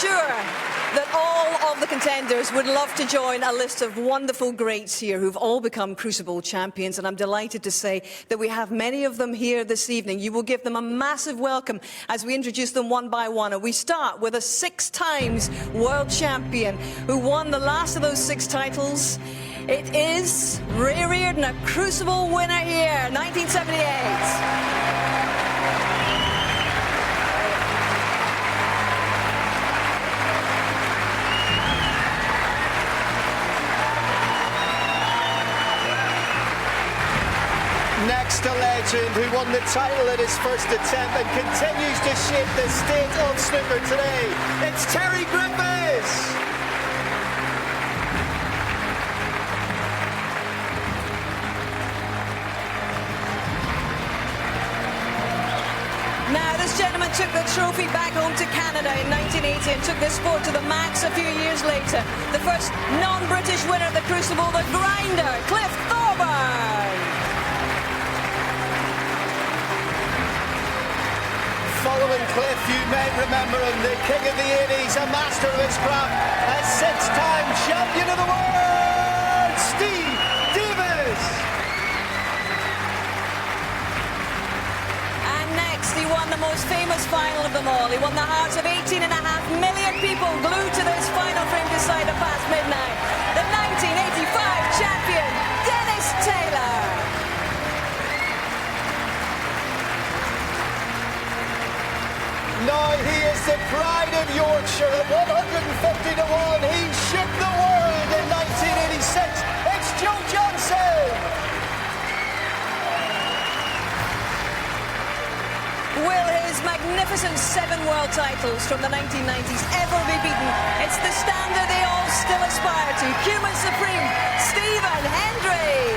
sure that all of the contenders would love to join a list of wonderful greats here who've all become Crucible champions, and I'm delighted to say that we have many of them here this evening. You will give them a massive welcome as we introduce them one by one. And we start with a 6 times world champion who won the last of those 6 titles. It is Ray Reardon, a Crucible winner here, 1978. Next, a legend who won the title at his first attempt and continues to shape the state of snooker today. It's Terry Griffiths! Now, this gentleman took the trophy back home to Canada in 1980 and took this sport to the max a few years later. The first non-British winner of the Crucible, the grinder, Cliff Thorburn. Following Cliff, you may remember him, the king of the 80s, a master of his craft, a 6-time champion of the world, Steve Davis. And next, he won the most famous final of them all. He won the hearts of 18.5 million people glued to this final frame beside her past midnight. The 1985 champion, Dennis Taylor. Now he is the pride of Yorkshire at 150 to 1. He shook the world in 1986. It's Joe Johnson. Will his magnificent 7 world titles from the 1990s ever be beaten? It's the standard they all still aspire to. Human Supreme, Stephen Hendry.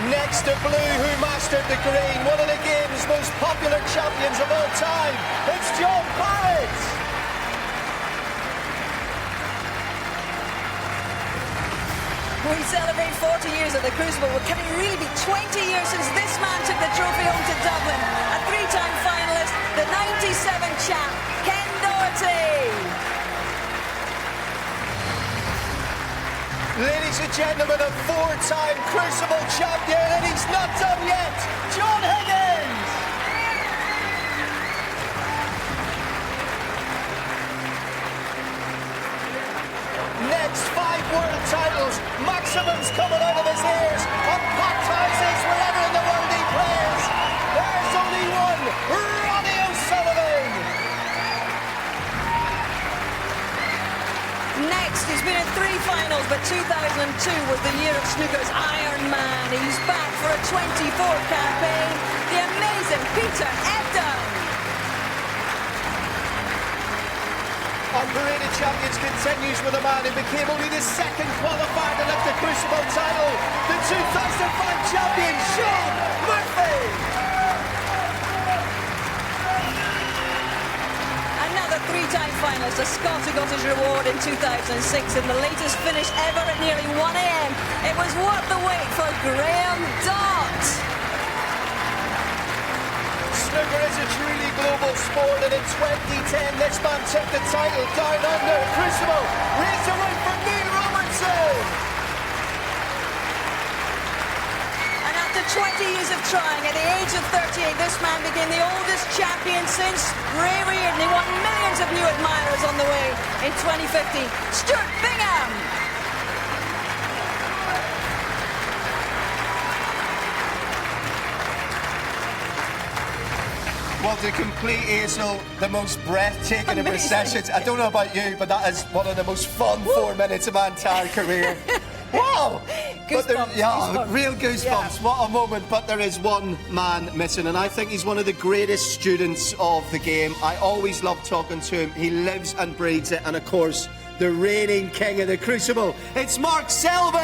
Next to blue, who mastered the green, one of the game's most popular champions of all time. It's John Barrett. We celebrate 40 years at the Crucible. Well, can it really be 20 years since this man took the trophy home to Dublin? A 3-time finalist, the 97 champ, Ken Doherty. Ladies and gentlemen, a 4-time Crucible champion, and he's not done yet, John Higgins! Next, 5 world titles, maximums coming out of his ears, and packed houses wherever in the world he plays. There's only one, Ronnie O'Sullivan! Next, he's been in 3 finals, but 2002 was the year of snooker's Iron Man. He's back for a 24th campaign, the amazing Peter Ebdon. Our parade of champions continues with a man who became only the 2nd qualifier to lift the Crucible title, the 2005 champion, Sean Murphy. Another 3-time finalist, a Scot who got his reward in 2006 in the latest finish ever at nearly 1 a.m. It was worth the wait for Graham Dott. Snooker is a truly global sport, and in 2010 this man took the title down under. Crucible, raise the right for Neil Robertson. And after 20 years of trying, at the age of 38, this man became the oldest champion since Ray Reardon. He won millions of new admirers on the way in 2015. Stuart Bingham. Well, to complete Hazel, the most breathtaking of her sessions. I don't know about you, but that is one of the most fun 4 minutes of my entire career. Wow! Goosebumps, real goosebumps. Yeah. What a moment. But there is one man missing, and I think he's one of the greatest students of the game. I always love talking to him. He lives and breathes it, and of course, the reigning king of the Crucible. It's Mark Selby!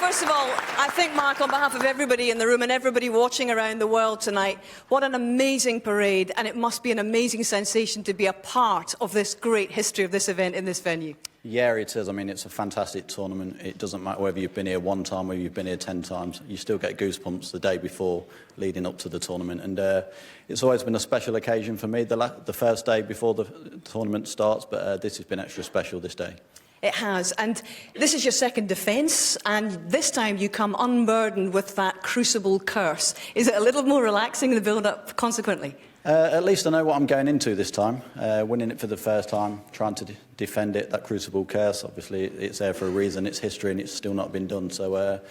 first of all, I think, Mark, on behalf of everybody in the room and everybody watching around the world tonight, what an amazing parade, and it must be an amazing sensation to be a part of this great history of this event in this venue. Yeah, it is. I mean, it's a fantastic tournament. It doesn't matter whether you've been here one time or you've been here 10 times. You still get goosebumps the day before, leading up to the tournament. And it's always been a special occasion for me, the first day before the tournament starts, but this has been extra special this day. It has, and this is your second defence, and this time you come unburdened with that Crucible curse. Is it a little more relaxing in the build-up, consequently? At least I know what I'm going into this time. Winning it for the first time, trying to defend it, that Crucible curse. Obviously, it's there for a reason. It's history, and it's still not been done. So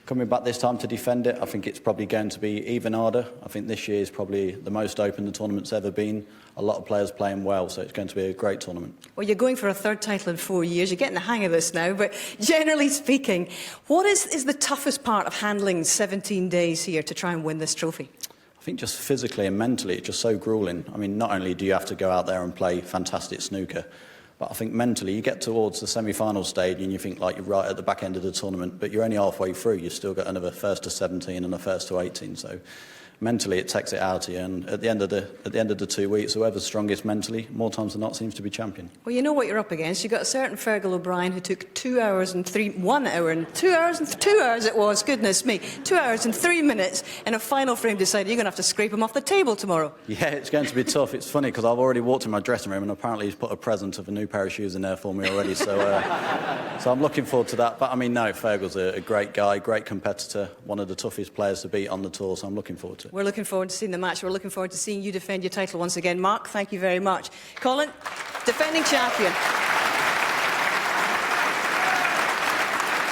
coming back this time to defend it, I think it's probably going to be even harder. I think this year is probably the most open the tournament's ever been. A lot of players playing well, so it's going to be a great tournament. Well, you're going for a third title in 4 years. You're getting the hang of this now, but generally speaking, what is the toughest part of handling 17 days here to try and win this trophy? I think just physically and mentally, it's just so gruelling. I mean, not only do you have to go out there and play fantastic snooker, but I think mentally you get towards the semi-final stage and you think like you're right at the back end of the tournament, but you're only halfway through. You've still got another first to 17 and a first to 18. So mentally it takes it out of you, and at the end of the 2 weeks, whoever's strongest mentally, more times than not, seems to be champion. Well, you know what you're up against. You've got a certain Fergal O'Brien who took 2 hours and 3 minutes in a final frame decided you're going to have to scrape him off the table tomorrow. Yeah, it's going to be tough. It's funny because I've already walked in my dressing room and apparently he's put a present of a new pair of shoes in there for me already, so I'm looking forward to that. But I mean, no, Fergal's a great guy, great competitor, one of the toughest players to beat on the tour, so I'm looking forward to it. We're looking forward to seeing the match. We're looking forward to seeing you defend your title once again. Mark, thank you very much. Colin, defending champion.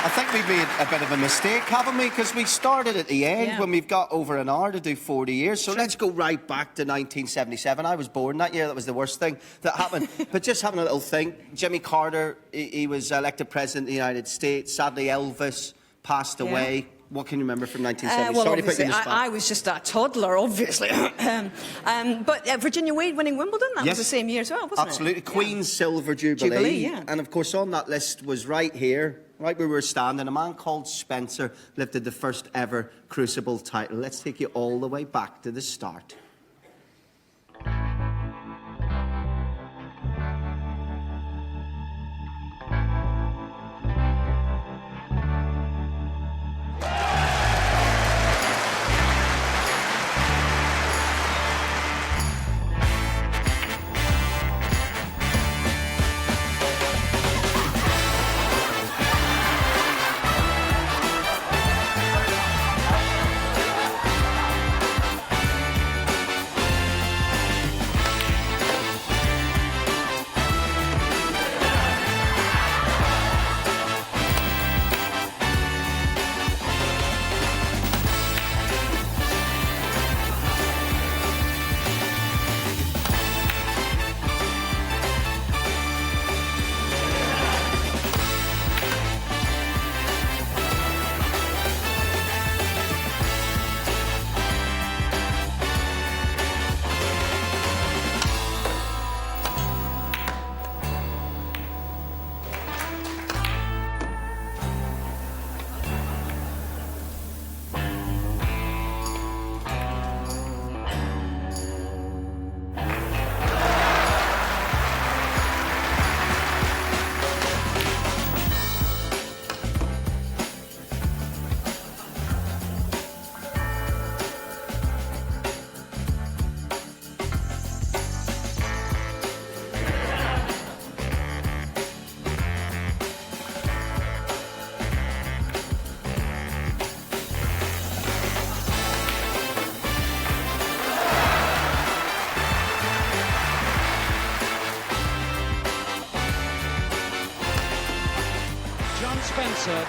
I think we've made a bit of a mistake, haven't we? Because we started at the end when we've got over an hour to do 40 years. So let's go right back to 1977. I was born that year. That was the worst thing that happened. But just having a little think, Jimmy Carter, he was elected president of the United States. Sadly, Elvis passed away. What can you remember from 1970? Well, Sorry to put you in the spot. I was just a toddler, obviously. But Virginia Wade winning Wimbledon, that was the same year as well, wasn't it? Absolutely. Queen's Silver Jubilee. And, of course, on that list was right here, right where we were standing, a man called Spencer lifted the first ever Crucible title. Let's take you all the way back to the start.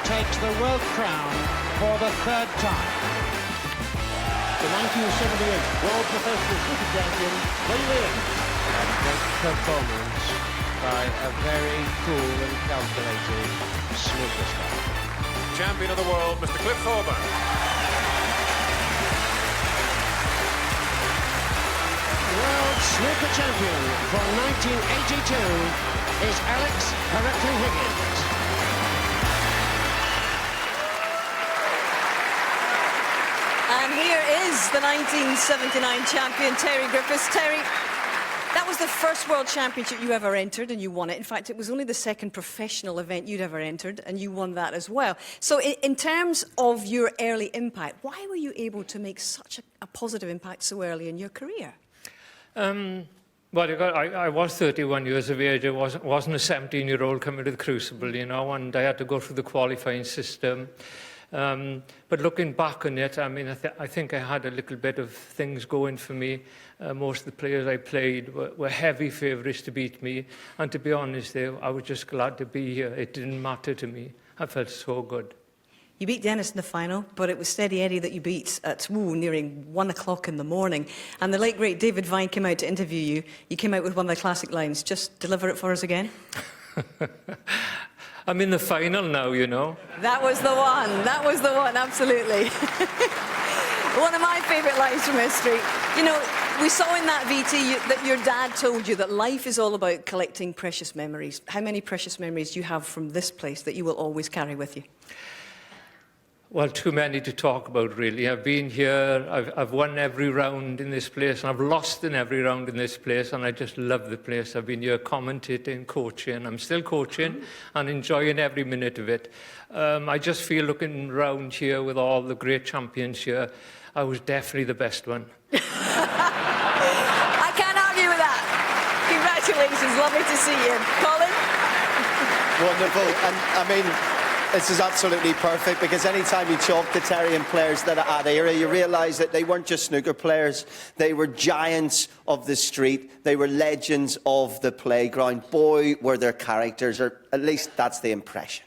Takes the world crown for the third time. The 1978 World Professional Snooker Champion, Reliving. And great performance by a very cool and calculated snooker star. Champion of the world, Mr. Thorburn. World Snooker Champion for 1982 is Alex Higgins. here is the 1979 champion, Terry Griffiths. Terry, that was the first World Championship you ever entered, and you won it. In fact, it was only the second professional event you'd ever entered, and you won that as well. So in terms of your early impact, why were you able to make such a positive impact so early in your career? Well, I was 31 years of age. I wasn't a 17-year-old coming to the Crucible, you know, and I had to go through the qualifying system. But looking back on it, I mean, I think I had a little bit of things going for me. Most of the players I played were heavy favourites to beat me. And to be honest, I was just glad to be here. It didn't matter to me. I felt so good. You beat Dennis in the final, but it was Steady Eddie that you beat at nearing 1 o'clock in the morning. And the late, great David Vine came out to interview you. You came out with one of the classic lines. Just deliver it for us again. I'm in the final now, you know. That was the one. That was the one, absolutely. One of my favourite lines from history. You know, we saw in that VT that your dad told you that life is all about collecting precious memories. How many precious memories do you have from this place that you will always carry with you? Well, too many to talk about, really. I've been here, I've won every round in this place, and I've lost in every round in this place, and I just love the place. I've been here commentating, coaching. I'm still coaching and enjoying every minute of it. I just feel, looking around here with all the great champions here, I was definitely the best one. I can't argue with that. Congratulations. Lovely to see you. Colin? Wonderful. And, I mean, this is absolutely perfect, because anytime you talk to Terry and players that are at era, you realise that they weren't just snooker players. They were giants of the street. They were legends of the playground. Boy, were their characters, or at least that's the impression.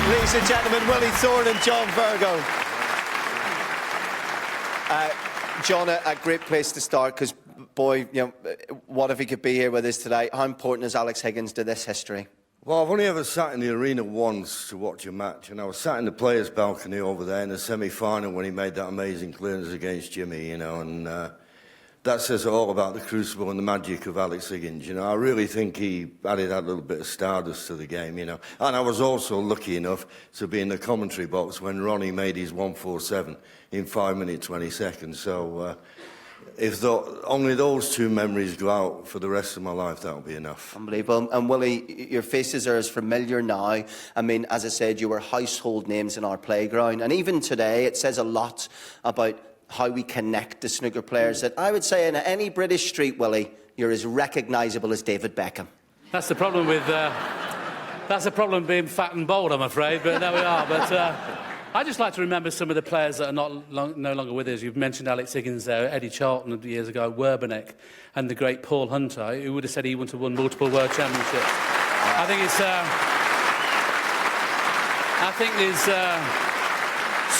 Ladies and gentlemen, Willie Thorne and John Fergal. John, a great place to start, because, boy, you know, what if he could be here with us today? How important is Alex Higgins to this history? Well, I've only ever sat in the arena once to watch a match, and I was sat in the players' balcony over there in the semi-final when he made that amazing clearance against Jimmy, you know, and that says all about the Crucible and the magic of Alex Higgins, you know. I really think he added that little bit of stardust to the game, you know. And I was also lucky enough to be in the commentary box when Ronnie made his 147 in 5 minutes, 20 seconds. So if only those two memories go out for the rest of my life, that'll be enough. Unbelievable. And Willie, your faces are as familiar now. I mean, as I said, you were household names in our playground. And even today, it says a lot about how we connect to snooker players, that I would say in any British street, Willie, you're as recognisable as David Beckham. That's the problem with... that's the problem being fat and bold, I'm afraid, but there we are. But I just like to remember some of the players that are no longer with us. You've mentioned Alex Higgins there, Eddie Charlton years ago, Werbeneck, and the great Paul Hunter, who would have said he wouldn't have won multiple World Championships. I think it's... I think there's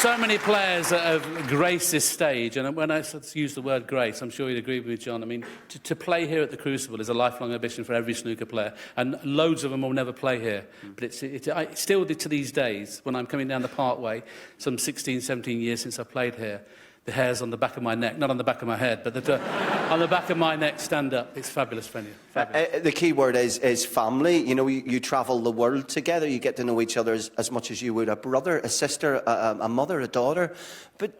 so many players that have graced this stage, and when I use the word grace, I'm sure you'd agree with me, John. I mean, to play here at the Crucible is a lifelong ambition for every snooker player, and loads of them will never play here. But I still, to these days, when I'm coming down the Parkway, some 16, 17 years since I played here, the hairs on the back of my neck, not on the back of my head, but on the back of my neck stand up. It's fabulous venue. Fabulous. The key word is family. You know, you travel the world together. You get to know each other as much as you would a brother, a sister, a mother, a daughter. But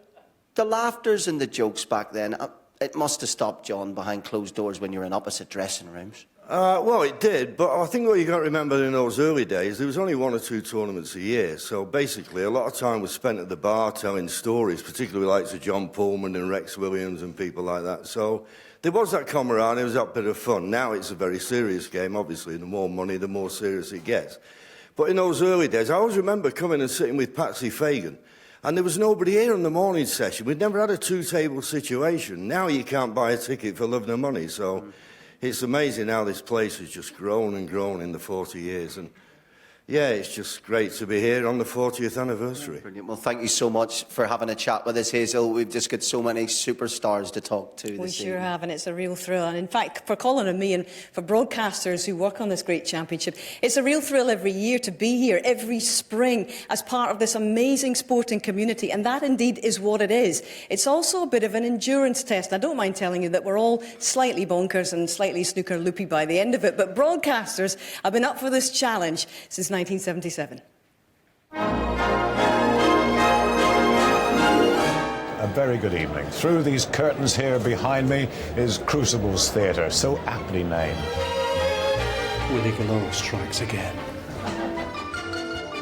the laughters and the jokes back then, it must have stopped, John, behind closed doors when you were in opposite dressing rooms. Well, it did, but I think what you got to remember in those early days, there was only 1 or 2 tournaments a year. So basically, a lot of time was spent at the bar telling stories, particularly like to John Pullman and Rex Williams and people like that. So there was that camaraderie, there was that bit of fun. Now it's a very serious game, obviously. The more money, the more serious it gets. But in those early days, I always remember coming and sitting with Patsy Fagan, and there was nobody here in the morning session. We'd never had a 2-table situation. Now you can't buy a ticket for love nor money, so... It's amazing how this place has just grown and grown in the 40 years. And, yeah, it's just great to be here on the 40th anniversary. Brilliant. Well, thank you so much for having a chat with us, Hazel. We've just got so many superstars to talk to We this sure evening. have, and it's a real thrill. And in fact, for Colin and me and for broadcasters who work on this great championship, it's a real thrill every year to be here, every spring, as part of this amazing sporting community. And that indeed is what it is. It's also a bit of an endurance test. I don't mind telling you that we're all slightly bonkers and slightly snooker loopy by the end of it. But broadcasters have been up for this challenge since 1977. A very good evening. Through these curtains here behind me is Crucible's Theatre, so aptly named. Willie Galore strikes again.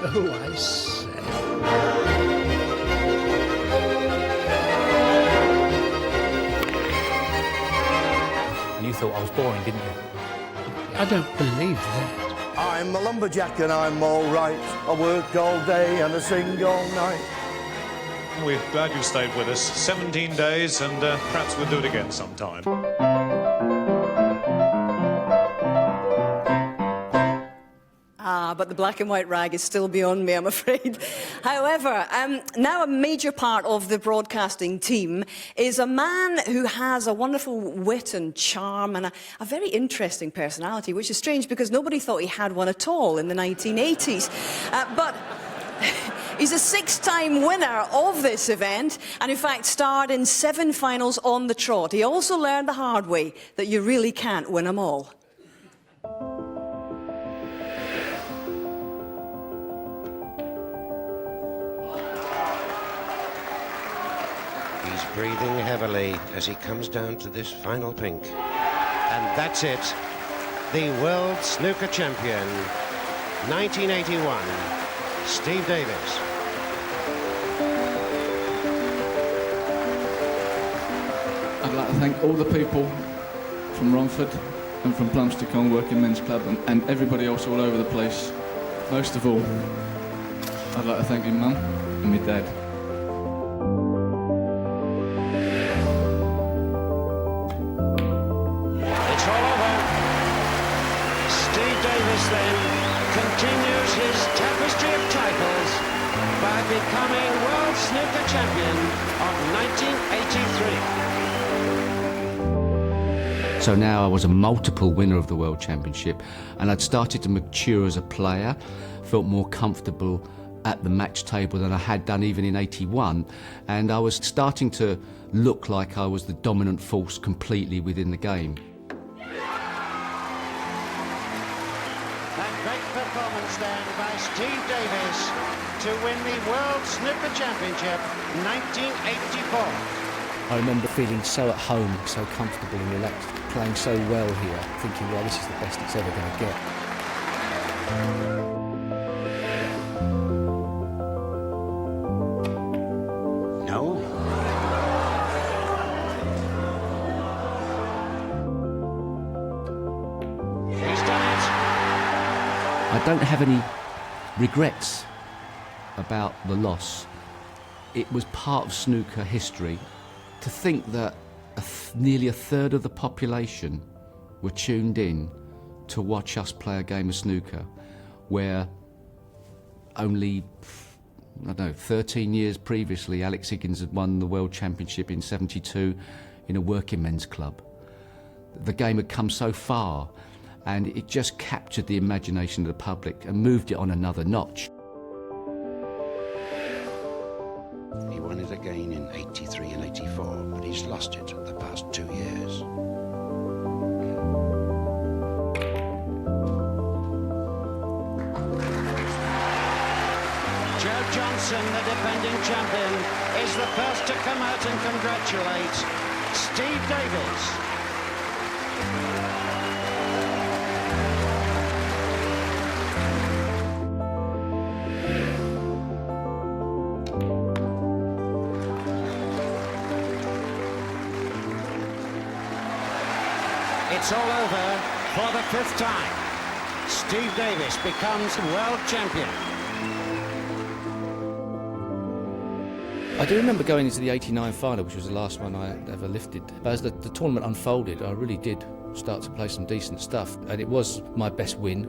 Oh, I say. You thought I was boring, didn't you? I don't believe that. I'm a lumberjack and I'm all right. I work all day and I sing all night. We're glad you've stayed with us. 17 days, and perhaps we'll do it again sometime. But the black and white rag is still beyond me, I'm afraid. However, now a major part of the broadcasting team is a man who has a wonderful wit and charm and a very interesting personality, which is strange because nobody thought he had one at all in the 1980s. But he's a 6-time winner of this event and, in fact, starred in 7 finals on the trot. He also learned the hard way that you really can't win them all. He's breathing heavily as he comes down to this final pink. And that's it. The World Snooker Champion, 1981, Steve Davis. I'd like to thank all the people from Romford and from Plumstead Working Men's Club and everybody else all over the place. Most of all, I'd like to thank my mum and my dad. It's all over. Steve Davis then continues his tapestry of titles by becoming World Snooker Champion of 1983. So now I was a multiple winner of the World Championship, and I'd started to mature as a player, felt more comfortable at the match table than I had done even in 81, and I was starting to look like I was the dominant force completely within the game. And great performance then by Steve Davis to win the World Snooker Championship 1984. I remember feeling so at home, so comfortable and relaxed, playing so well here, thinking, well, this is the best it's ever going to get. No. He's done it. I don't have any regrets about the loss. It was part of snooker history. To think that nearly a third of the population were tuned in to watch us play a game of snooker, where only I don't know, 13 years previously, Alex Higgins had won the World Championship in '72 in a working men's club. The game had come so far, and it just captured the imagination of the public and moved it on another notch. He won it again in '83 and '84, but he's lost it the past 2 years. Joe Johnson, the defending champion, is the first to come out and congratulate Steve Davis. It's all over for the 5th time. Steve Davis becomes world champion. I do remember going into the '89 final, which was the last one I ever lifted. But as the tournament unfolded, I really did start to play some decent stuff, and it was my best win.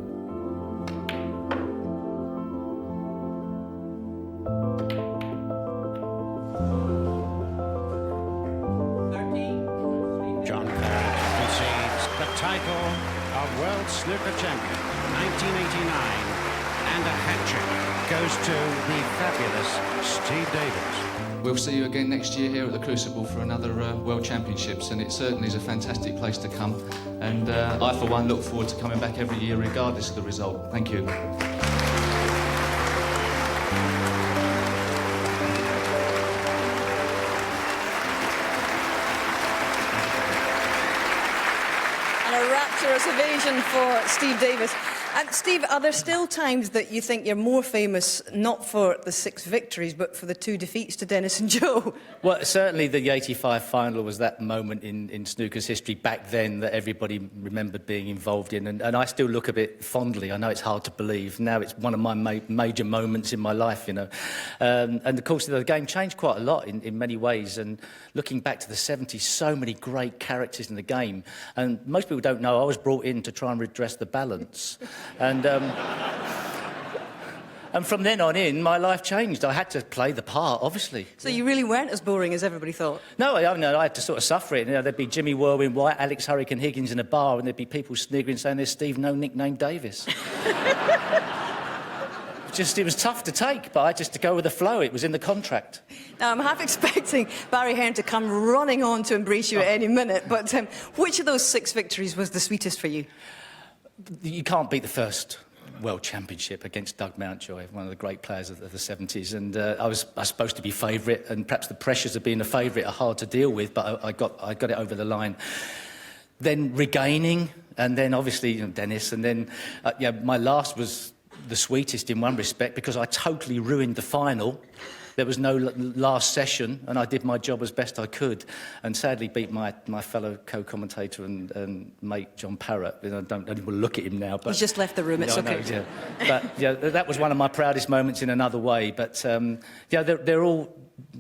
John Parrott concedes the title of World Snooker Champion 1989, and a hat-trick goes to the fabulous Steve Davis. We'll see you again next year here at the Crucible for another World Championships, and it certainly is a fantastic place to come. And I, for one, look forward to coming back every year regardless of the result. Thank you. And a rapturous ovation for Steve Davis. And Steve, are there still times that you think you're more famous not for the 6 victories but for the 2 defeats to Dennis and Joe? Well, certainly the '85 final was that moment in snooker's history back then that everybody remembered being involved in, and I still look at it fondly. I know it's hard to believe. Now it's one of my major moments in my life, you know. And of course the game changed quite a lot in many ways, and looking back to the '70s, so many great characters in the game, and most people don't know I was brought in to try and redress the balance. And from then on in, my life changed. I had to play the part, obviously. So you really weren't as boring as everybody thought? No, I had to sort of suffer it. You know, there'd be Jimmy Whirlwind White, Alex Hurricane Higgins in a bar, and there'd be people sniggering saying there's Steve no nickname Davis. It was tough to take, but I had just to go with the flow. It was in the contract. Now, I'm half expecting Barry Hearn to come running on to embrace you at any minute, but which of those 6 victories was the sweetest for you? You can't beat the first World Championship against Doug Mountjoy, one of the great players of the '70s. And I was supposed to be favourite, and perhaps the pressures of being a favourite are hard to deal with, but I got it over the line. Then regaining, and then obviously Dennis, and then my last was the sweetest in one respect because I totally ruined the final. There was no last session, and I did my job as best I could, and sadly beat my fellow co-commentator and mate John Parrott. I don't even look at him now. But he's just left the room. It's okay. But that was one of my proudest moments in another way. But they're all,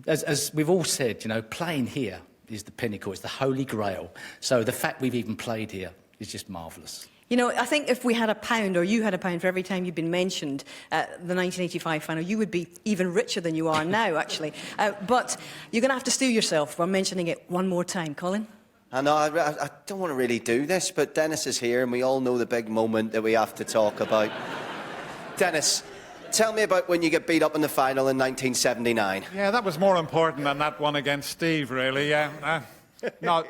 as we've all said, playing here is the pinnacle. It's the holy grail. So the fact we've even played here is just marvellous. I think if we had a pound, or you had a pound for every time you've been mentioned at the 1985 final, you would be even richer than you are now, actually. But you're going to have to steel yourself by mentioning it one more time. Colin? I know, I don't want to really do this, but Dennis is here, and we all know the big moment that we have to talk about. Dennis, tell me about when you get beat up in the final in 1979. Yeah, that was more important than that one against Steve, really. No,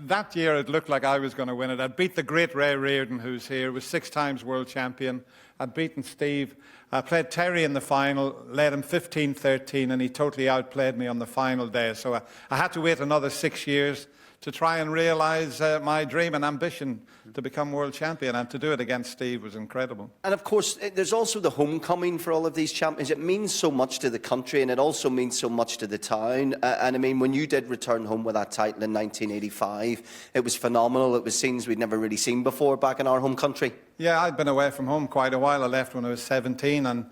that year it looked like I was going to win it. I'd beat the great Ray Reardon, who's here, was 6 times world champion. I'd beaten Steve. I played Terry in the final, led him 15-13, and he totally outplayed me on the final day. So I had to wait another 6 years to try and realise my dream and ambition to become world champion, and to do it against Steve was incredible. And of course, there's also the homecoming for all of these champions. It means so much to the country, and it also means so much to the town. And I mean, when you did return home with that title in 1985, it was phenomenal. It was scenes we'd never really seen before back in our home country. Yeah, I'd been away from home quite a while. I left when I was 17, and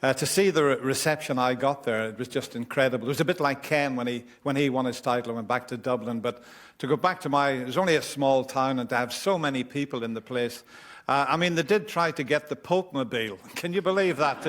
to see the reception I got there, it was just incredible. It was a bit like Ken when he won his title and went back to Dublin. But to go back to it was only a small town, and to have so many people in the place. I mean, they did try to get the Pope-mobile. Can you believe that?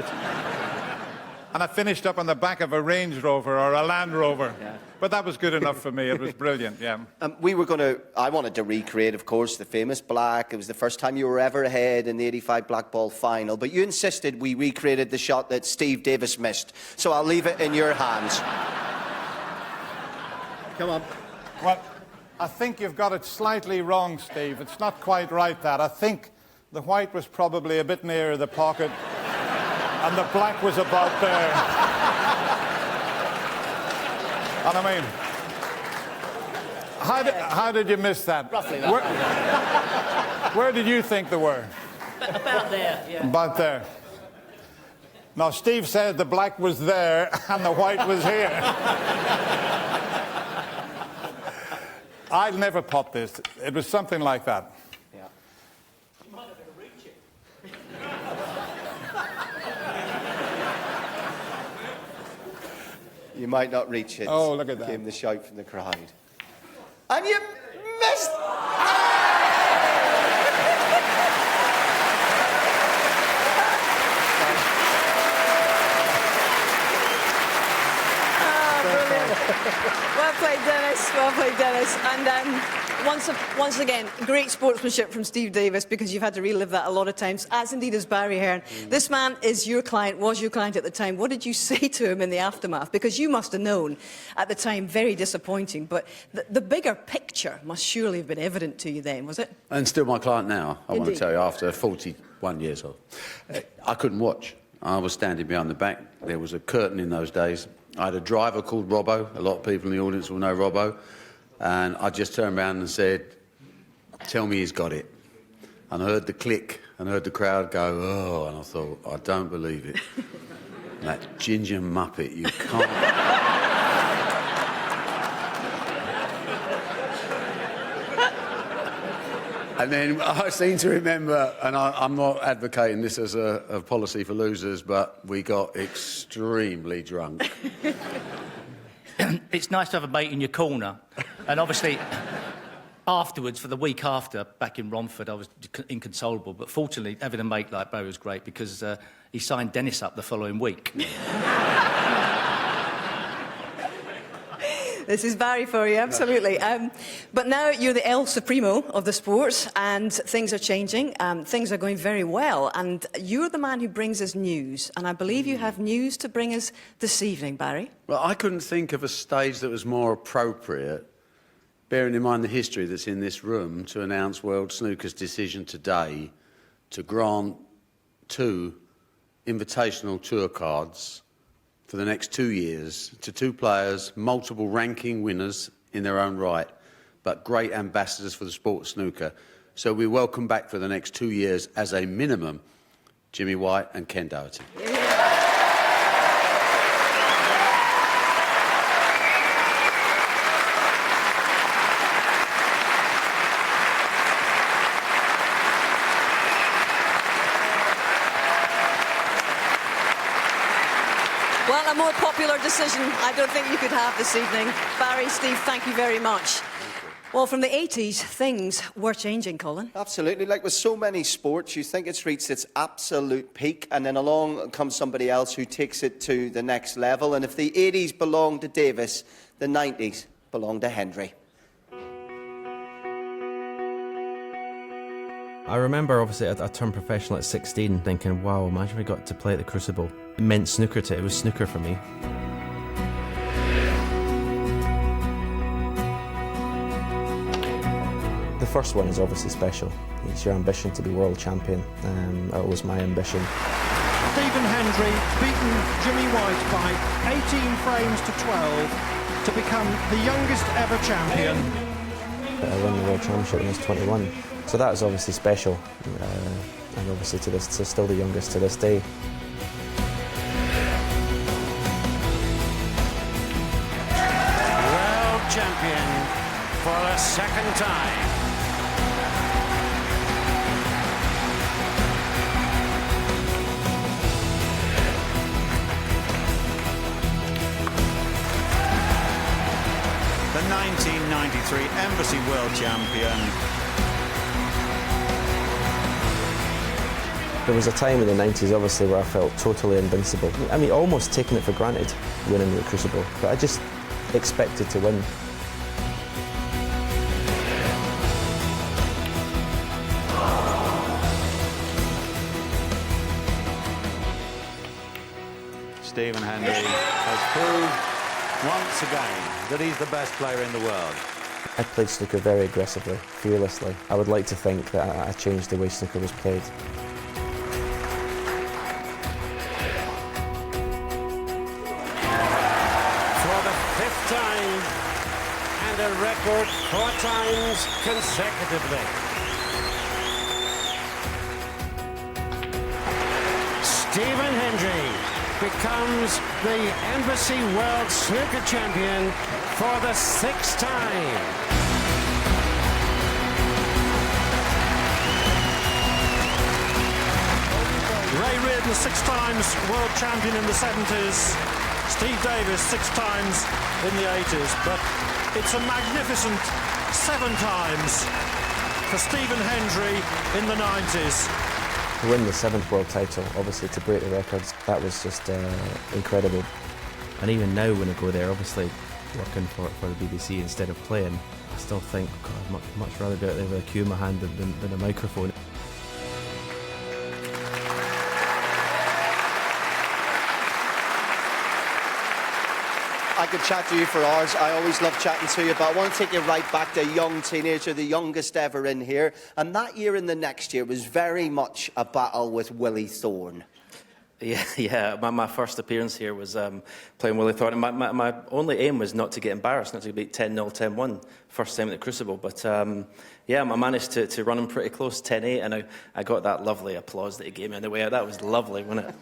and I finished up on the back of a Range Rover or a Land Rover. Yeah. But that was good enough for me. It was brilliant, yeah. I wanted to recreate, of course, the famous black. It was the first time you were ever ahead in the 85 Black Ball final. But you insisted we recreated the shot that Steve Davis missed. So I'll leave it in your hands. Come on. Well, I think you've got it slightly wrong, Steve. It's not quite right, that. I think the white was probably a bit nearer the pocket, and the black was about there. And I mean, how did you miss that? Roughly that. Where did you think they were? About there, yeah. About there. Now, Steve said the black was there and the white was here. I'll never pop this. It was something like that. Yeah. You might have been reaching. You might not reach it. Oh, look at that. Came the shout from the crowd. And you missed! Well played, Dennis. Well played, Dennis. And once again, great sportsmanship from Steve Davis, because you've had to relive that a lot of times, as indeed is Barry Hearn. This man is your client, was your client at the time. What did you say to him in the aftermath? Because you must have known at the time, very disappointing, but the bigger picture must surely have been evident to you then, was it? And still my client now, I want Indeed. to tell you, after 41 years old. I couldn't watch. I was standing behind the back. There was a curtain in those days. I had a driver called Robbo. A lot of people in the audience will know Robbo. And I just turned around and said, tell me he's got it. And I heard the click and heard the crowd go, oh, and I thought, I don't believe it. That ginger muppet, you can't... And then I seem to remember, and I'm not advocating this as a policy for losers, but we got extremely drunk. It's nice to have a mate in your corner. And obviously, afterwards, for the week after, back in Romford, I was inconsolable. But fortunately, having a mate like Barry was great, because he signed Dennis up the following week. This is Barry for you, absolutely. But now you're the El Supremo of the sport, and things are changing. Things are going very well, and you're the man who brings us news. And I believe you have news to bring us this evening, Barry. Well, I couldn't think of a stage that was more appropriate, bearing in mind the history that's in this room, to announce World Snooker's decision today to grant 2 invitational tour cards for the next 2 years to 2 players, multiple ranking winners in their own right, but great ambassadors for the sport of snooker. So we welcome back for the next 2 years, as a minimum, Jimmy White and Ken Doherty. Well, a more popular decision I don't think you could have this evening. Barry, Steve, thank you very much. Well, from the 80s, things were changing, Colin. Absolutely. Like with so many sports, you think it's reached its absolute peak, and then along comes somebody else who takes it to the next level. And if the 80s belonged to Davis, the 90s belonged to Hendry. I remember, obviously, I turned professional at 16, thinking, wow, imagine if we got to play at the Crucible. It meant snooker to it. It was snooker for me. The first one is obviously special. It's your ambition to be world champion. It was my ambition. Stephen Hendry beaten Jimmy White by 18 frames to 12 to become the youngest ever champion. I won the world championship when I was 21. So that was obviously special, and obviously to still the youngest to this day. World champion for the second time. The 1993 Embassy World Champion. There was a time in the 90s, obviously, where I felt totally invincible. I mean, almost taking it for granted, winning the Crucible. But I just expected to win. Stephen Hendry has proved once again that he's the best player in the world. I played snooker very aggressively, fearlessly. I would like to think that I changed the way snooker was played. For the 5th time and a record 4 times consecutively. Stephen Hendry becomes the Embassy World Snooker Champion for the 6th time. Ray Reardon, 6 times world champion in the 70s. Steve Davis, 6 times in the 80s. But it's a magnificent 7 times for Stephen Hendry in the 90s. To win the 7th world title, obviously to break the records, that was just incredible. And even now when I go there, obviously working for the BBC instead of playing, I still think, God, I'd much rather be out there with a cue in my hand than a microphone. I could chat to you for hours. I always love chatting to you, but I want to take you right back to a young teenager, the youngest ever in here. And that year and the next year was very much a battle with Willie Thorne. Yeah. My first appearance here was playing Willie Thorne. My only aim was not to get embarrassed, not to beat 10-0, 10-1, first time at the Crucible. But yeah, I managed to run him pretty close, 10-8, and I got that lovely applause that he gave me on the way out. That was lovely, wasn't it?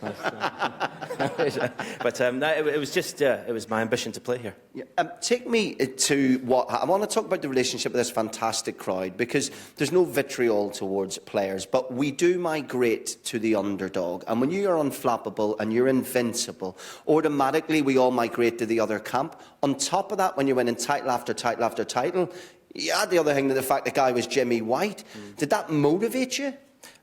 But it was just, it was my ambition to play here. Yeah. Take me to what... I want to talk about the relationship with this fantastic crowd, because there's no vitriol towards players, but we do migrate to the underdog. And when you are unflappable and you're invincible, automatically we all migrate to the other camp. On top of that, when you're winning title after title after title, you had the other thing, the fact the guy was Jimmy White. Did that motivate you?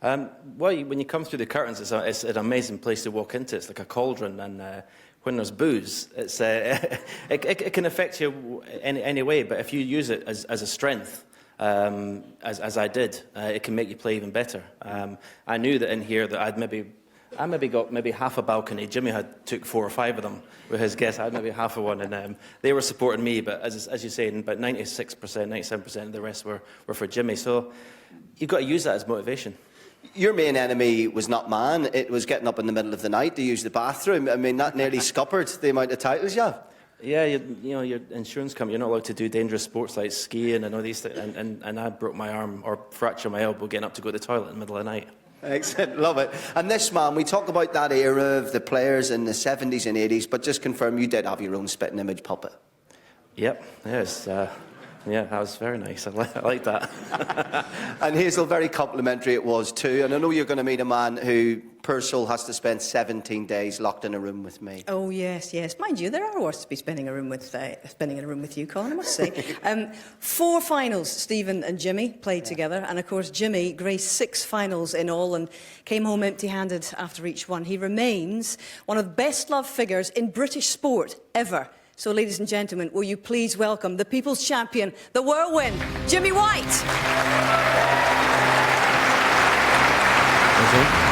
Well, when you come through the curtains, it's an amazing place to walk into. It's like a cauldron, and when there's booze, it's, it can affect you any way, but if you use it as a strength, as I did, it can make you play even better. I knew that in here that I maybe got half a balcony. Jimmy took 4 or 5 of them with his guests. I had maybe half of one, and they were supporting me. But as you say, about 96%, 97% of the rest were for Jimmy. So you've got to use that as motivation. Your main enemy was not man. It was getting up in the middle of the night to use the bathroom. I mean, that nearly scuppered the amount of titles you have. Yeah, you know, your insurance company, you're not allowed to do dangerous sports like skiing and all these things. And I broke my arm or fractured my elbow getting up to go to the toilet in the middle of the night. Excellent, love it. And this man, we talk about that era of the players in the 70s and 80s, but just confirm you did have your own spitting image puppet. Yep, yes. Yeah, that was very nice. I like that. And Hazel, very complimentary it was too. And I know you're going to meet a man who, per soul, has to spend 17 days locked in a room with me. Oh yes, yes. Mind you, there are worse to be spending in a room with you, Colin, I must say. 4 finals, Stephen and Jimmy played together, and of course Jimmy graced 6 finals in all and came home empty-handed after each one. He remains one of the best-loved figures in British sport ever. So, ladies and gentlemen, will you please welcome the People's Champion, the whirlwind, Jimmy White. Thank you.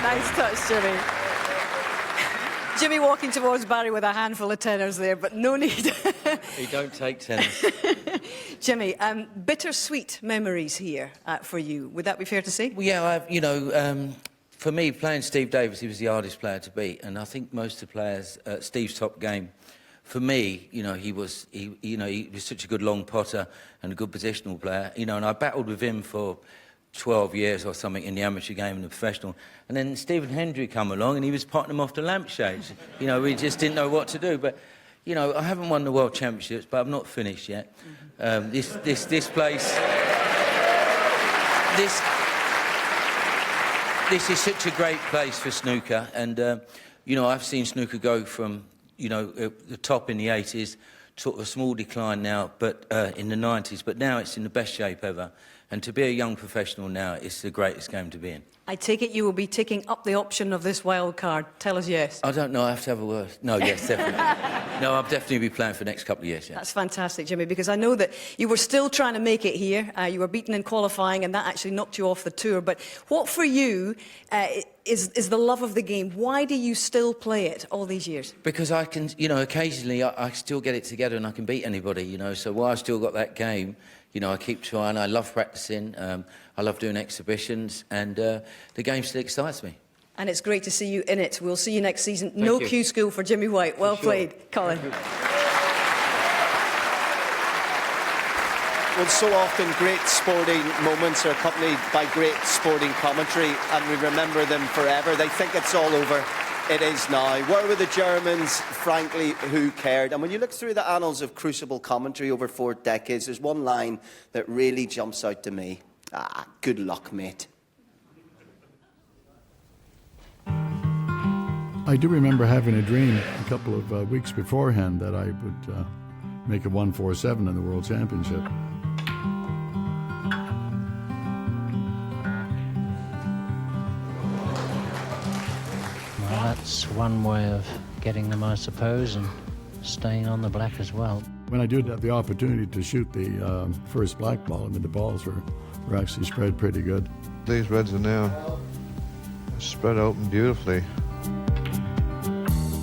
Nice touch, Jimmy. Jimmy walking towards Barry with a handful of tenors there, but no need. You don't take tenors. Jimmy, bittersweet memories here for you. Would that be fair to say? Well, yeah, for me, playing Steve Davis, he was the hardest player to beat, and I think most of the players, Steve's top game. For me, he was such a good long potter and a good positional player, and I battled with him for 12 years or something in the amateur game and the professional. And then Stephen Hendry come along and he was potting them off the lampshades. We just didn't know what to do. But, you know, I haven't won the World Championships, but I'm not finished yet. This place... This is such a great place for snooker, and, you know, I've seen snooker go from, you know, the top in the 80s, sort of a small decline now, but in the 90s, but now it's in the best shape ever. And to be a young professional now, it's the greatest game to be in. I take it you will be taking up the option of this wild card. Tell us yes. I don't know, I have to have a word. No, yes, definitely. No, I'll definitely be playing for the next couple of years, yeah. That's fantastic, Jimmy, because I know that you were still trying to make it here. You were beaten in qualifying, and that actually knocked you off the tour. But what for you is the love of the game? Why do you still play it all these years? Because I can, you know, occasionally I still get it together and I can beat anybody, you know. So while I've still got that game, you know, I keep trying. I love practicing. I love doing exhibitions, and the game still excites me. And it's great to see you in it. We'll see you next season. No Q school for Jimmy White. Well played, Colin. Well, so often great sporting moments are accompanied by great sporting commentary, and we remember them forever. They think it's all over. It is now. Where were the Germans? Frankly, who cared? And when you look through the annals of Crucible commentary over 4 decades, there's one line that really jumps out to me. Good luck, mate. I do remember having a dream a couple of weeks beforehand that I would make a 147 in the World Championship. Well, that's one way of getting them, I suppose, and staying on the black as well. When I did have the opportunity to shoot the first black ball, I mean, the balls were actually spread pretty good. These reds are now spread open beautifully.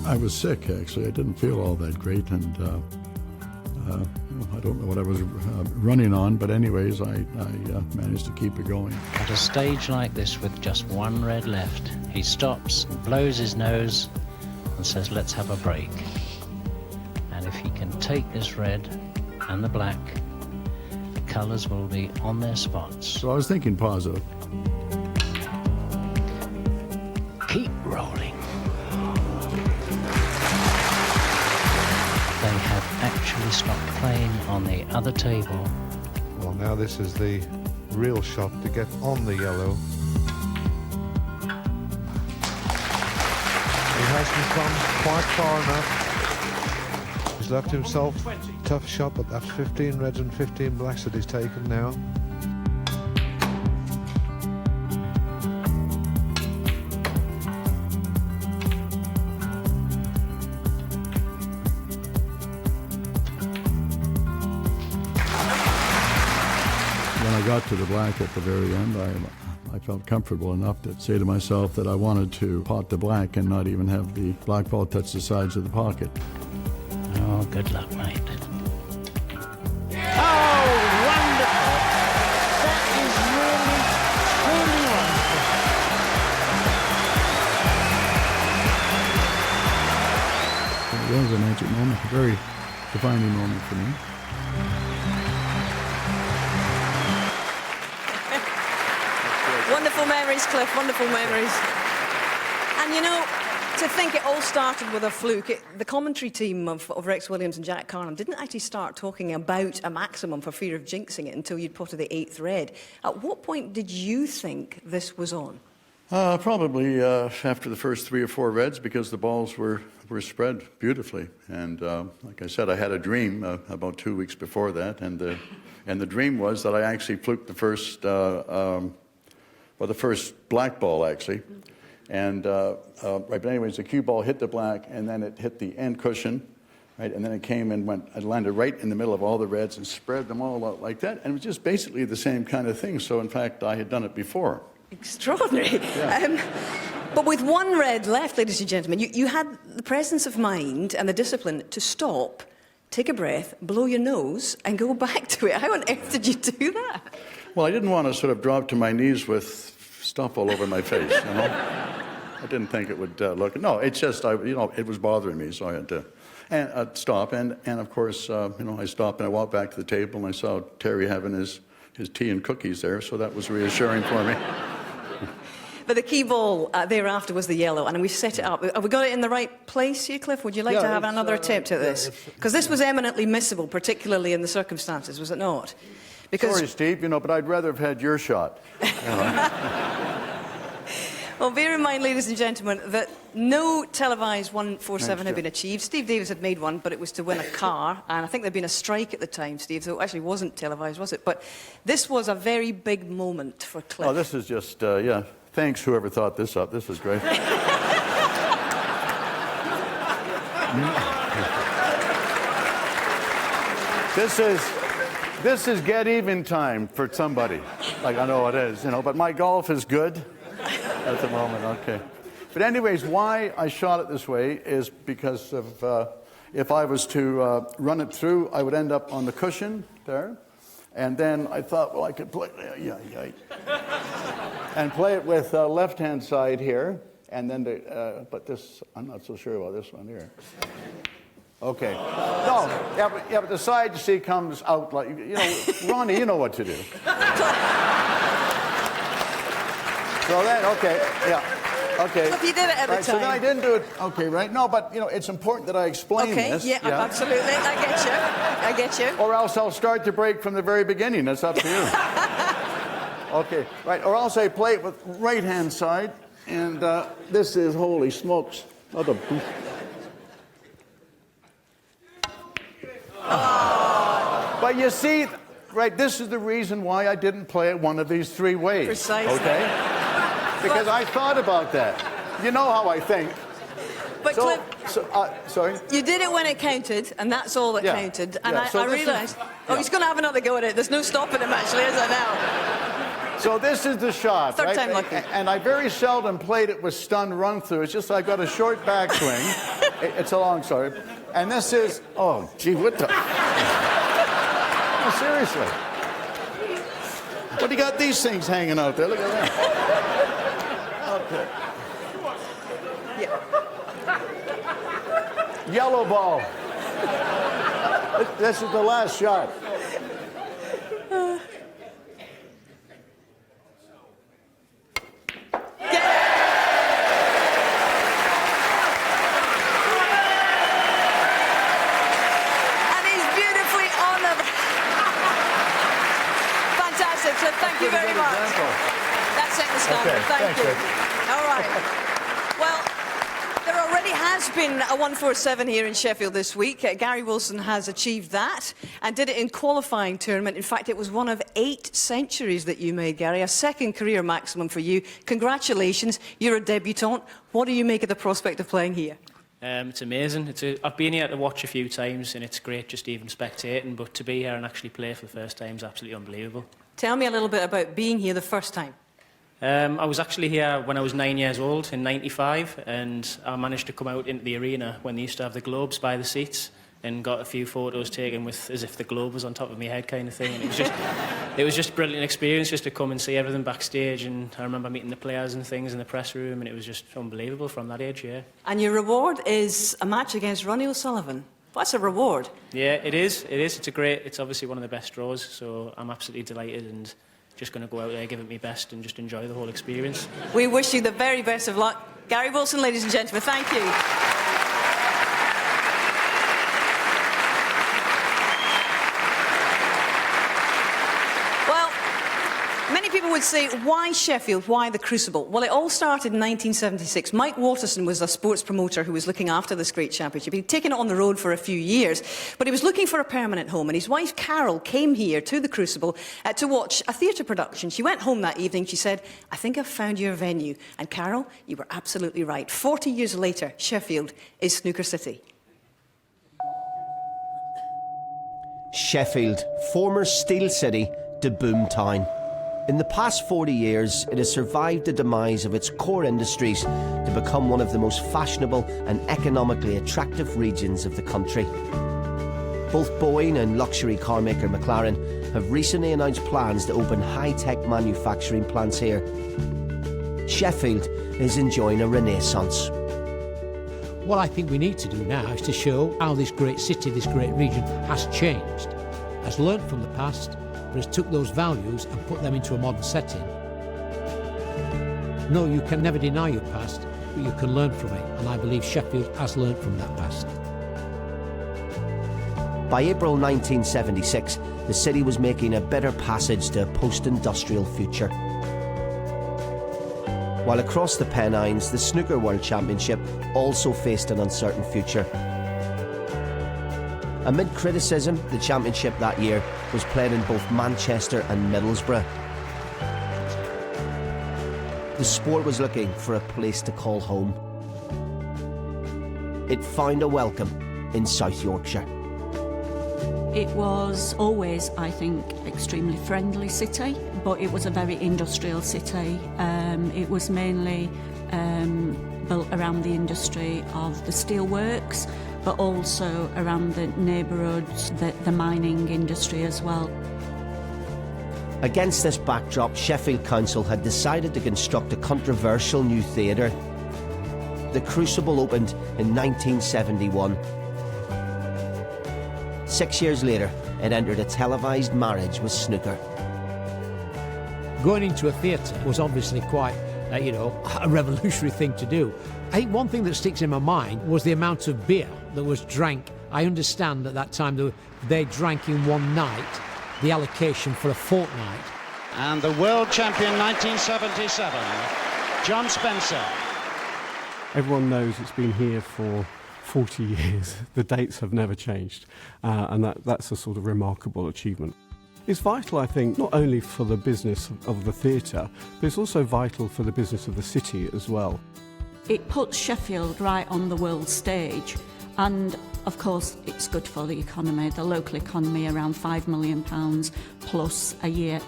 I was sick, actually. I didn't feel all that great, and I don't know what I was running on, but anyways, I managed to keep it going. At a stage like this with just one red left, he stops, blows his nose, and says, let's have a break. And if he can take this red and the black, the colours will be on their spots. So I was thinking positive. Keep rolling. They have actually stopped playing on the other table. Well, now this is the real shot to get on the yellow. He hasn't gone quite far enough. He's left himself a tough shot, but that's 15 reds and 15 blacks that he's taken now. When I got to the black at the very end, I felt comfortable enough to say to myself that I wanted to pot the black and not even have the black ball touch the sides of the pocket. Oh, good luck, mate. Oh, wonderful! That is really, truly wonderful. It was a magic moment, a very defining moment for me. Wonderful memories, Cliff, wonderful memories. And you know, to think it all started with a fluke. The commentary team of Rex Williams and Jack Carnham didn't actually start talking about a maximum for fear of jinxing it until you'd potted the 8th red. At what point did you think this was on? Probably after the first 3 or 4 reds, because the balls were spread beautifully. And like I said, I had a dream about 2 weeks before that, and the dream was that I actually fluked the first, the first black ball actually, and right. But anyways, the cue ball hit the black, and then it hit the end cushion, right, and then it came and went. It landed right in the middle of all the reds and spread them all out like that, and it was just basically the same kind of thing. So in fact, I had done it before. Extraordinary. Yeah. But with 1 red left, ladies and gentlemen, you had the presence of mind and the discipline to stop, take a breath, blow your nose, and go back to it. How on earth did you do that? Well, I didn't want to sort of drop to my knees with stuff all over my face, you know. I didn't think it would look. No, it's just, it was bothering me, so I had to stop. And of course, I stopped and I walked back to the table and I saw Terry having his tea and cookies there, so that was reassuring for me. But the key ball thereafter was the yellow, and we set it up. Have we got it in the right place here, Cliff? Would you like to have another attempt at this? Because this was eminently missable, particularly in the circumstances, was it not? Because sorry, Steve, but I'd rather have had your shot. Well, bear in mind, ladies and gentlemen, that no televised 147 had been achieved. Steve Davis had made one, but it was to win a car, and I think there'd been a strike at the time, Steve, so it actually wasn't televised, was it? But this was a very big moment for Cliff. Oh, this is just, thanks whoever thought this up. This is great. This is get even time for somebody. Like, I know it is, but my golf is good at the moment, okay. But anyways, why I shot it this way is because of, if I was to run it through, I would end up on the cushion there. And then I thought, well, I could play, and play it with left-hand side here. And then, but this, I'm not so sure about this one here. Okay. No, but the side, you see, comes out like, Ronnie, you know what to do. So then, okay, okay. Look, you did it every time. So then I didn't do it, okay, right? No, but, it's important that I explain this. Okay, yeah, absolutely. I get you. Or else I'll start the break from the very beginning. That's up to you. Okay, right. Or else I play it with right-hand side, and this is, holy smokes. But you see, right, this is the reason why I didn't play it one of these three ways. Precisely. Okay? Because I thought about that. You know how I think. But Cliff, sorry? You did it when it counted, and that's all that counted. And I realised, he's going to have another go at it. There's no stopping him, actually, is there now? So this is the shot, Third time lucky. And I very seldom played it with stun run through. It's just I got a short backswing. It's a long, sorry. And this is, oh, gee, what the? No, seriously. What do you got these things hanging out there? Look at that. Okay. Yeah. Yellow ball. This is the last shot. Thank you very much. That's it, the standard. Okay, Thank you. All right. Well, there already has been a 147 here in Sheffield this week. Gary Wilson has achieved that and did it in qualifying tournament. In fact, it was one of 8 centuries that you made, Gary, a second career maximum for you. Congratulations. You're a debutant. What do you make of the prospect of playing here? It's amazing. I've been here to watch a few times, and it's great just even spectating, but to be here and actually play for the first time is absolutely unbelievable. Tell me a little bit about being here the first time. I was actually here when I was 9 years old in '95, and I managed to come out into the arena when they used to have the globes by the seats and got a few photos taken with as if the globe was on top of my head kind of thing. And it was just a brilliant experience just to come and see everything backstage, and I remember meeting the players and things in the press room, and it was just unbelievable from that age, yeah. And your reward is a match against Ronnie O'Sullivan. That's a reward. Yeah, it is. It's obviously one of the best draws, so I'm absolutely delighted and just going to go out there, give it my best and just enjoy the whole experience. We wish you the very best of luck. Gary Wilson, ladies and gentlemen, thank you. Many people would say, why Sheffield? Why the Crucible? Well, it all started in 1976. Mike Waterson was a sports promoter who was looking after this great championship. He'd taken it on the road for a few years, but he was looking for a permanent home. And his wife, Carol, came here to the Crucible to watch a theatre production. She went home that evening. She said, I think I've found your venue. And Carol, you were absolutely right. 40 years later, Sheffield is Snooker City. Sheffield, former Steel City to boom town. In the past 40 years, it has survived the demise of its core industries to become one of the most fashionable and economically attractive regions of the country. Both Boeing and luxury car maker McLaren have recently announced plans to open high-tech manufacturing plants here. Sheffield is enjoying a renaissance. What I think we need to do now is to show how this great city, this great region has changed, has learnt from the past, but has took those values and put them into a modern setting. No, you can never deny your past, but you can learn from it, and I believe Sheffield has learned from that past. By April 1976, the city was making a bitter passage to a post-industrial future. While across the Pennines, the Snooker World Championship also faced an uncertain future. Amid criticism, the championship that year was played in both Manchester and Middlesbrough. The sport was looking for a place to call home. It found a welcome in South Yorkshire. It was always, I think, extremely friendly city, but it was a very industrial city. It was mainly built around the industry of the steelworks, but also around the neighbourhoods, the mining industry as well. Against this backdrop, Sheffield Council had decided to construct a controversial new theatre. The Crucible opened in 1971. 6 years later, it entered a televised marriage with snooker. Going into a theatre was obviously quite, a revolutionary thing to do. I think one thing that sticks in my mind was the amount of beer that was drank. I understand at that time they drank in one night the allocation for a fortnight. And the world champion 1977, John Spencer. Everyone knows it's been here for 40 years. The dates have never changed, and that's a sort of remarkable achievement. It's vital, I think, not only for the business of the theatre, but it's also vital for the business of the city as well. It puts Sheffield right on the world stage, and of course it's good for the economy, the local economy, around £5 million plus a year.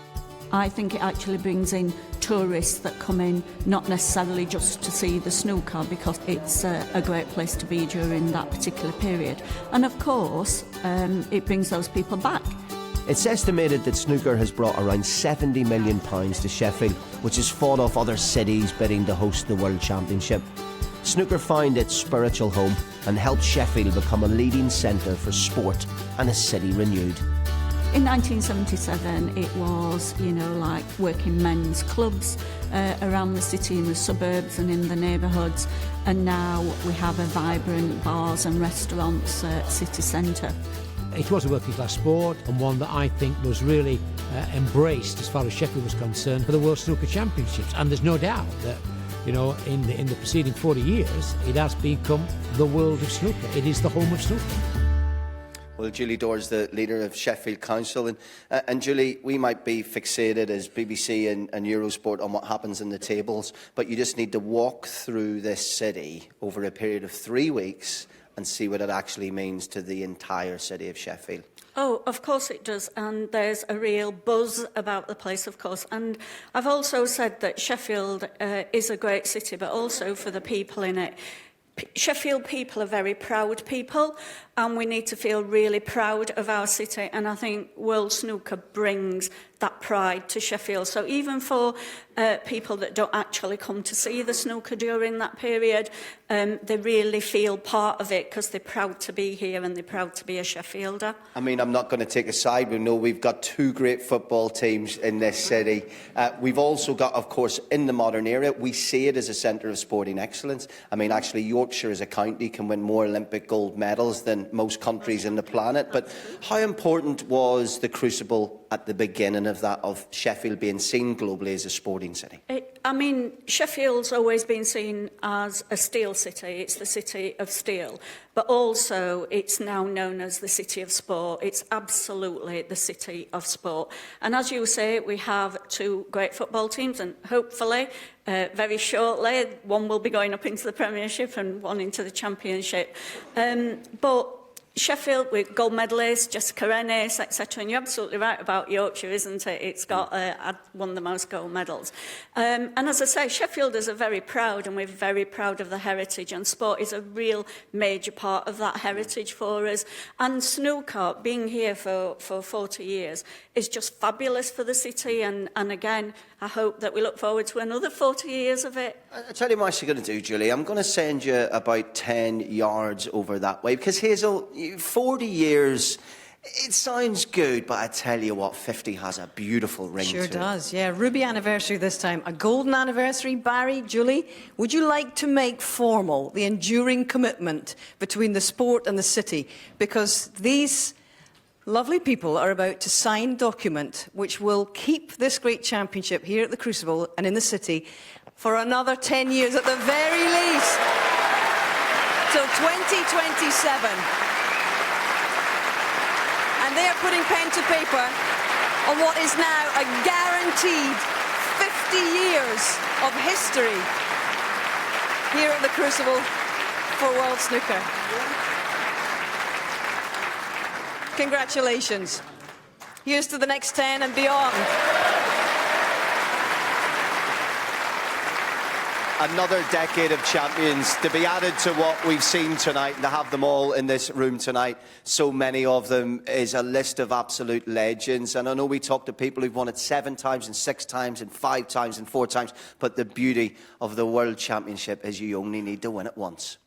I think it actually brings in tourists that come in not necessarily just to see the snooker, because it's a great place to be during that particular period. And of course, it brings those people back. It's estimated that snooker has brought around £70 million to Sheffield, which has fought off other cities bidding to host the World Championship. Snooker found its spiritual home and helped Sheffield become a leading centre for sport and a city renewed. In 1977, it was, like working men's clubs around the city, in the suburbs and in the neighbourhoods. And now we have a vibrant bars and restaurants city centre. It was a working class sport, and one that I think was really embraced, as far as Sheffield was concerned, for the World Snooker Championships. And there's no doubt that, in the preceding 40 years, it has become the world of snooker. It is the home of snooker. Well, Julie Dore's the leader of Sheffield Council. And Julie, we might be fixated as BBC and Eurosport on what happens in the tables, but you just need to walk through this city over a period of 3 weeks and see what it actually means to the entire city of Sheffield. Oh, of course it does, and there's a real buzz about the place, of course. And I've also said that Sheffield is a great city, but also for the people in it. Sheffield people are very proud people, and we need to feel really proud of our city, and I think World Snooker brings that pride to Sheffield. So even for people that don't actually come to see the snooker during that period, they really feel part of it because they're proud to be here and they're proud to be a Sheffielder. I mean, I'm not going to take a side. We know we've got two great football teams in this city. We've also got, of course, in the modern era, we see it as a centre of sporting excellence. I mean, actually, Yorkshire as a county can win more Olympic gold medals than most countries in the planet. But how important was the Crucible at the beginning of that, of Sheffield being seen globally as a sporting city? Sheffield's always been seen as a steel city. It's the city of steel. But also, it's now known as the city of sport. It's absolutely the city of sport. And as you say, we have two great football teams, and hopefully, very shortly, one will be going up into the Premiership and one into the Championship. But Sheffield, with gold medalists, Jessica Ennis, etc. And you're absolutely right about Yorkshire, isn't it? It's got won the most gold medals. And as I say, Sheffielders are very proud, and we're very proud of the heritage, and sport is a real major part of that heritage for us. And snooker, being here for 40 years, is just fabulous for the city. And again, I hope that we look forward to another 40 years of it. I'll tell you what I'm actually going to do, Julie. I'm going to send you about 10 yards over that way, because Hazel, 40 years It sounds good, but I tell you what, 50 has a beautiful ring to it. Sure does, yeah. Ruby anniversary this time. A golden anniversary. Barry, Julie, would you like to make formal the enduring commitment between the sport and the city? Because these lovely people are about to sign a document which will keep this great championship here at the Crucible and in the city for another 10 years at the very least, till 2027. And they are putting pen to paper on what is now a guaranteed 50 years of history here at the Crucible for World Snooker. Congratulations. Here's to the next 10 and beyond. Another decade of champions to be added to what we've seen tonight, and to have them all in this room tonight, so many of them, is a list of absolute legends. And I know we talked to people who've won it 7 times and 6 times and 5 times and 4 times, but the beauty of the World Championship is you only need to win it once.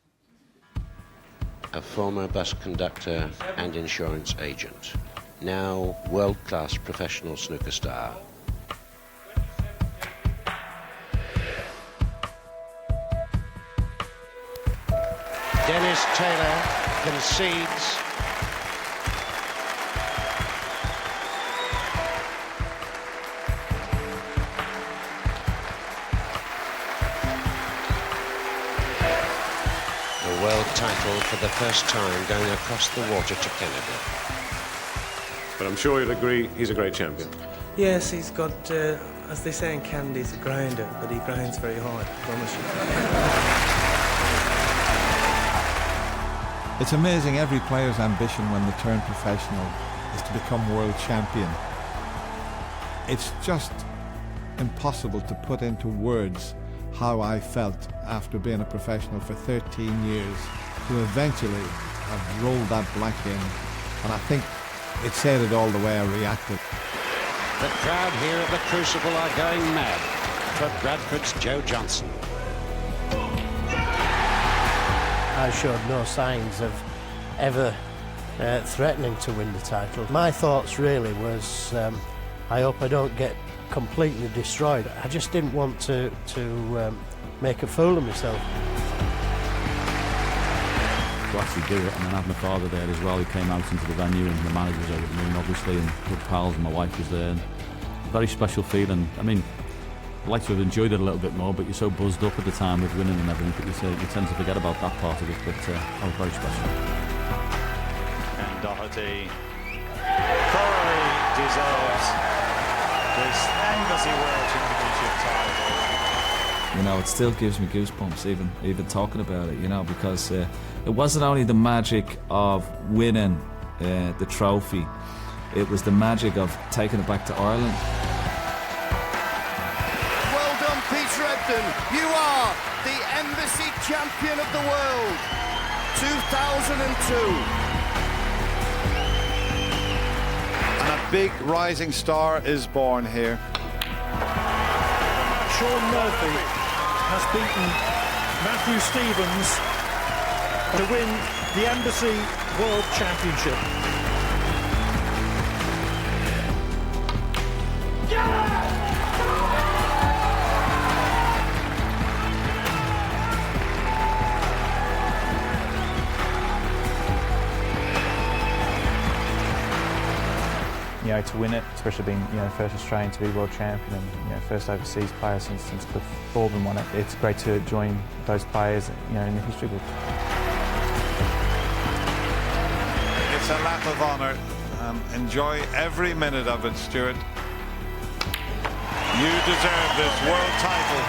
A former bus conductor and insurance agent, now world-class professional snooker star. Dennis Taylor concedes. The world title for the first time going across the water to Canada. But I'm sure you'll agree he's a great champion. Yes, he's got, as they say in Canada, he's a grinder, but he grinds very hard, I promise you. It's amazing every player's ambition when they turn professional is to become world champion. It's just impossible to put into words how I felt after being a professional for 13 years to eventually have rolled that black in, and I think it said it all the way I reacted. The crowd here at the Crucible are going mad for Bradford's Joe Johnson. I showed no signs of ever threatening to win the title. My thoughts really was, I hope I don't get completely destroyed. I just didn't want to make a fool of myself. To actually do it, and then have my father there as well. He came out into the venue, and the manager was over the moon, obviously, and good pals, and my wife was there. And very special feeling. I mean, I'd like to have enjoyed it a little bit more, but you're so buzzed up at the time with winning and everything that you tend to forget about that part of it, but that was very special. And Doherty thoroughly deserves this Embassy World Championship title. You know, it still gives me goosebumps even talking about it, you know, because it wasn't only the magic of winning the trophy, it was the magic of taking it back to Ireland. You are the Embassy Champion of the World 2002. And a big rising star is born here. Sean Murphy has beaten Matthew Stevens to win the Embassy World Championship. You know, to win it, especially being, you know, first Australian to be world champion and, you know, first overseas player since Thorburn won it. It's great to join those players, you know, in the history book. It's a lap of honour. Enjoy every minute of it, Stuart. You deserve this world title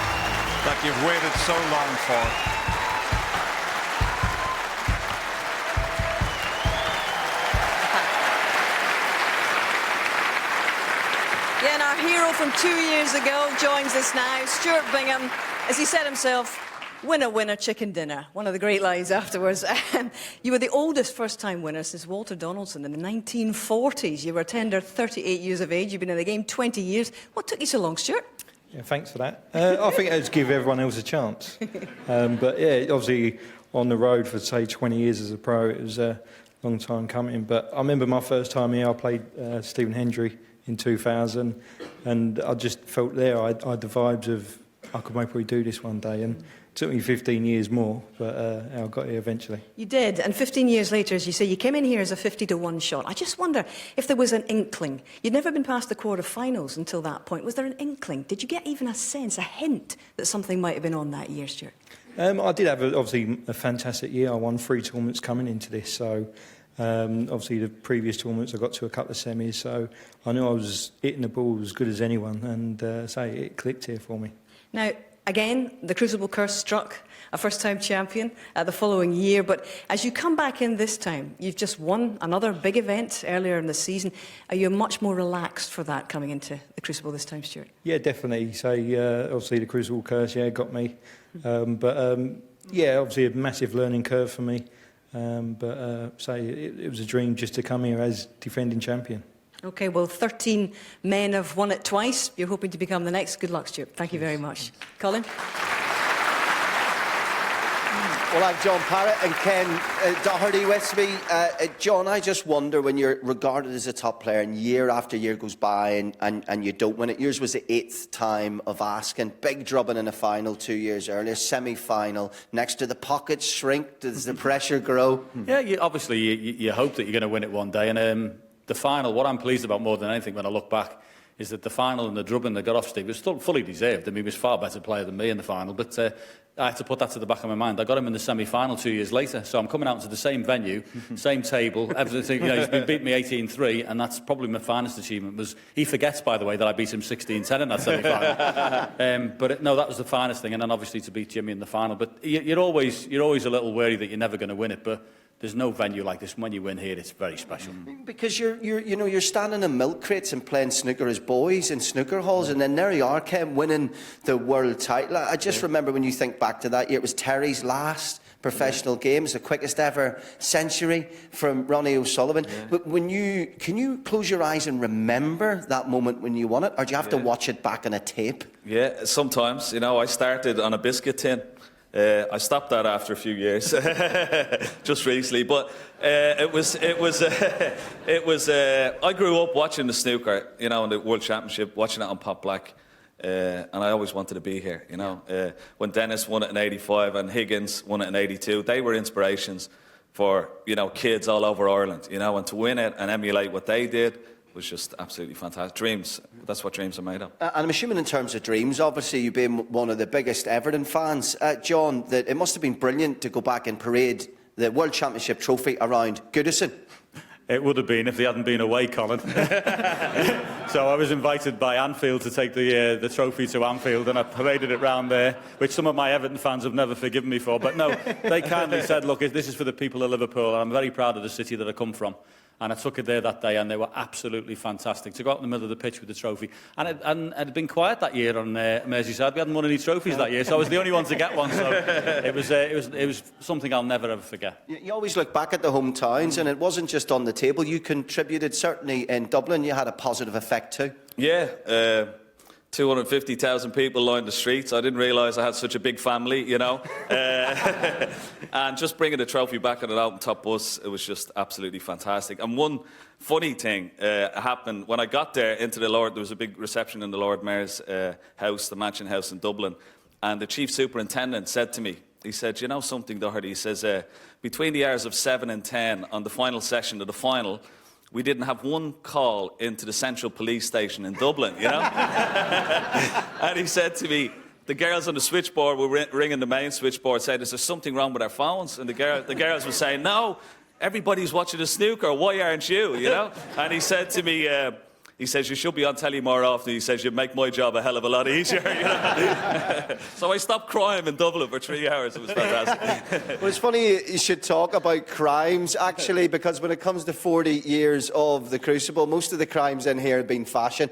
that you've waited so long for. Yeah, and our hero from 2 years ago joins us now, Stuart Bingham. As he said himself, winner, winner, chicken dinner. One of the great lines afterwards. You were the oldest first-time winner since Walter Donaldson in the 1940s. You were a tender 38 years of age. You've been in the game 20 years. What took you so long, Stuart? Yeah, thanks for that. I think it was give everyone else a chance. But yeah, obviously on the road for, say, 20 years as a pro, it was long time coming. But I remember my first time here, I played Stephen Hendry in 2000, and I just felt there, I had the vibes of, I could maybe do this one day, and it took me 15 years more, but I got here eventually. You did, and 15 years later, as you say, you came in here as a 50-1 shot. I just wonder if there was an inkling. You'd never been past the quarter-finals until that point. Was there an inkling? Did you get even a sense, a hint, that something might have been on that year, Stuart? I did have, obviously, a fantastic year. I won 3 tournaments coming into this, so obviously the previous tournaments I got to a couple of semis, so I knew I was hitting the ball as good as anyone, and so it clicked here for me. Now, again, the Crucible curse struck, a first-time champion the following year. But as you come back in this time, you've just won another big event earlier in the season. Are you much more relaxed for that coming into the Crucible this time, Stuart? Yeah, definitely. So, obviously, the Crucible curse, got me. But obviously a massive learning curve for me. It was a dream just to come here as defending champion. OK, well, 13 men have won it twice. You're hoping to become the next. Good luck, Stuart. Thank you very much. Colin? Well, I'm John Parrott and Ken Doherty with me. John, I just wonder, when you're regarded as a top player and year after year goes by and you don't win it. Yours was the 8th time of asking. Big drubbing in a final 2 years earlier, semi-final. Next to the pockets shrink, does the pressure grow? Yeah, obviously you hope that you're going to win it one day. And the final, what I'm pleased about more than anything when I look back, is that the final and the drubbing that got off Steve was still fully deserved. I mean, he was a far better player than me in the final, but I had to put that to the back of my mind. I got him in the semi-final 2 years later, so I'm coming out to the same venue, same table, everything. He's been beat me 18-3, and that's probably my finest achievement. He forgets, by the way, that I beat him 16-10 in that semi-final. No, that was the finest thing, and then obviously to beat Jimmy in the final. But you're always a little wary that you're never going to win it, but there's no venue like this. When you win here, it's very special. Because you're standing in milk crates and playing snooker as boys in snooker halls, and then there you are, Ken, winning the world title. I just remember when you think back to that year, it was Terry's last professional games, the quickest ever century from Ronnie O'Sullivan. But can you close your eyes and remember that moment when you won it, or do you have to watch it back on a tape? Yeah, sometimes. I started on a biscuit tin. I stopped that after a few years, just recently. But I grew up watching the snooker, in the World Championship, watching it on Pop Black, and I always wanted to be here. When Dennis won it in '85 and Higgins won it in '82, they were inspirations for kids all over Ireland. And to win it and emulate what they did was just absolutely fantastic. Dreams. That's what dreams are made of. And I'm assuming in terms of dreams, obviously you being one of the biggest Everton fans, John, that it must have been brilliant to go back and parade the World Championship trophy around Goodison. It would have been if they hadn't been away, Colin. So I was invited by Anfield to take the trophy to Anfield, and I paraded it round there, which some of my Everton fans have never forgiven me for. But no, they kindly said, look, this is for the people of Liverpool, and I'm very proud of the city that I come from. And I took it there that day, and they were absolutely fantastic. To go out in the middle of the pitch with the trophy. And it had been quiet that year on Merseyside. We hadn't won any trophies that year, so I was the only one to get one. So it was something I'll never ever forget. You always look back at the hometowns, and it wasn't just on the table. You contributed, certainly in Dublin, you had a positive effect too. Yeah. 250,000 people lined the streets. I didn't realise I had such a big family, And just bringing the trophy back on an open top bus, it was just absolutely fantastic. And one funny thing happened when I got there into the Lord. There was a big reception in the Lord Mayor's house, the Mansion House in Dublin, and the Chief Superintendent said to me, he said, "You know something, Doherty?" He says, between the hours of 7 and 10 on the final session of the final, we didn't have one call into the Central Police Station in Dublin, And he said to me, the girls on the switchboard were ringing the main switchboard, saying, "Is there something wrong with our phones?" And the girls were saying, "No, everybody's watching the snooker. Why aren't you?" And he said to me, he says, "You should be on telly more often." He says, "You'd make my job a hell of a lot easier." So I stopped crying in Dublin for 3 hours. It was fantastic. Well, it's funny you should talk about crimes, actually, because when it comes to 40 years of the Crucible, most of the crimes in here have been fashion.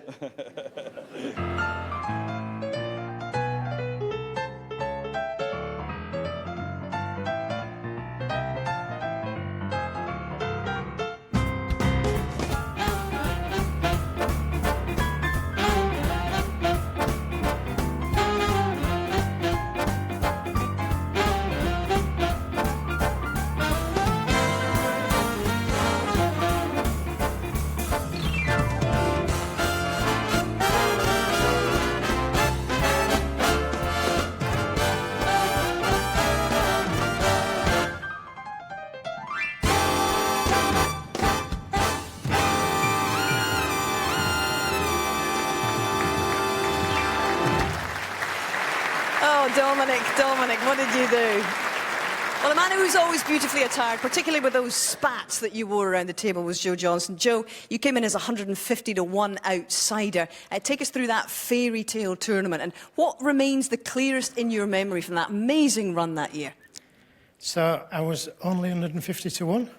Dominic, what did you do? Well, a man who was always beautifully attired, particularly with those spats that you wore around the table, was Joe Johnson. Joe, you came in as 150-1 outsider. Take us through that fairy tale tournament, and what remains the clearest in your memory from that amazing run that year? So I was only 150-1.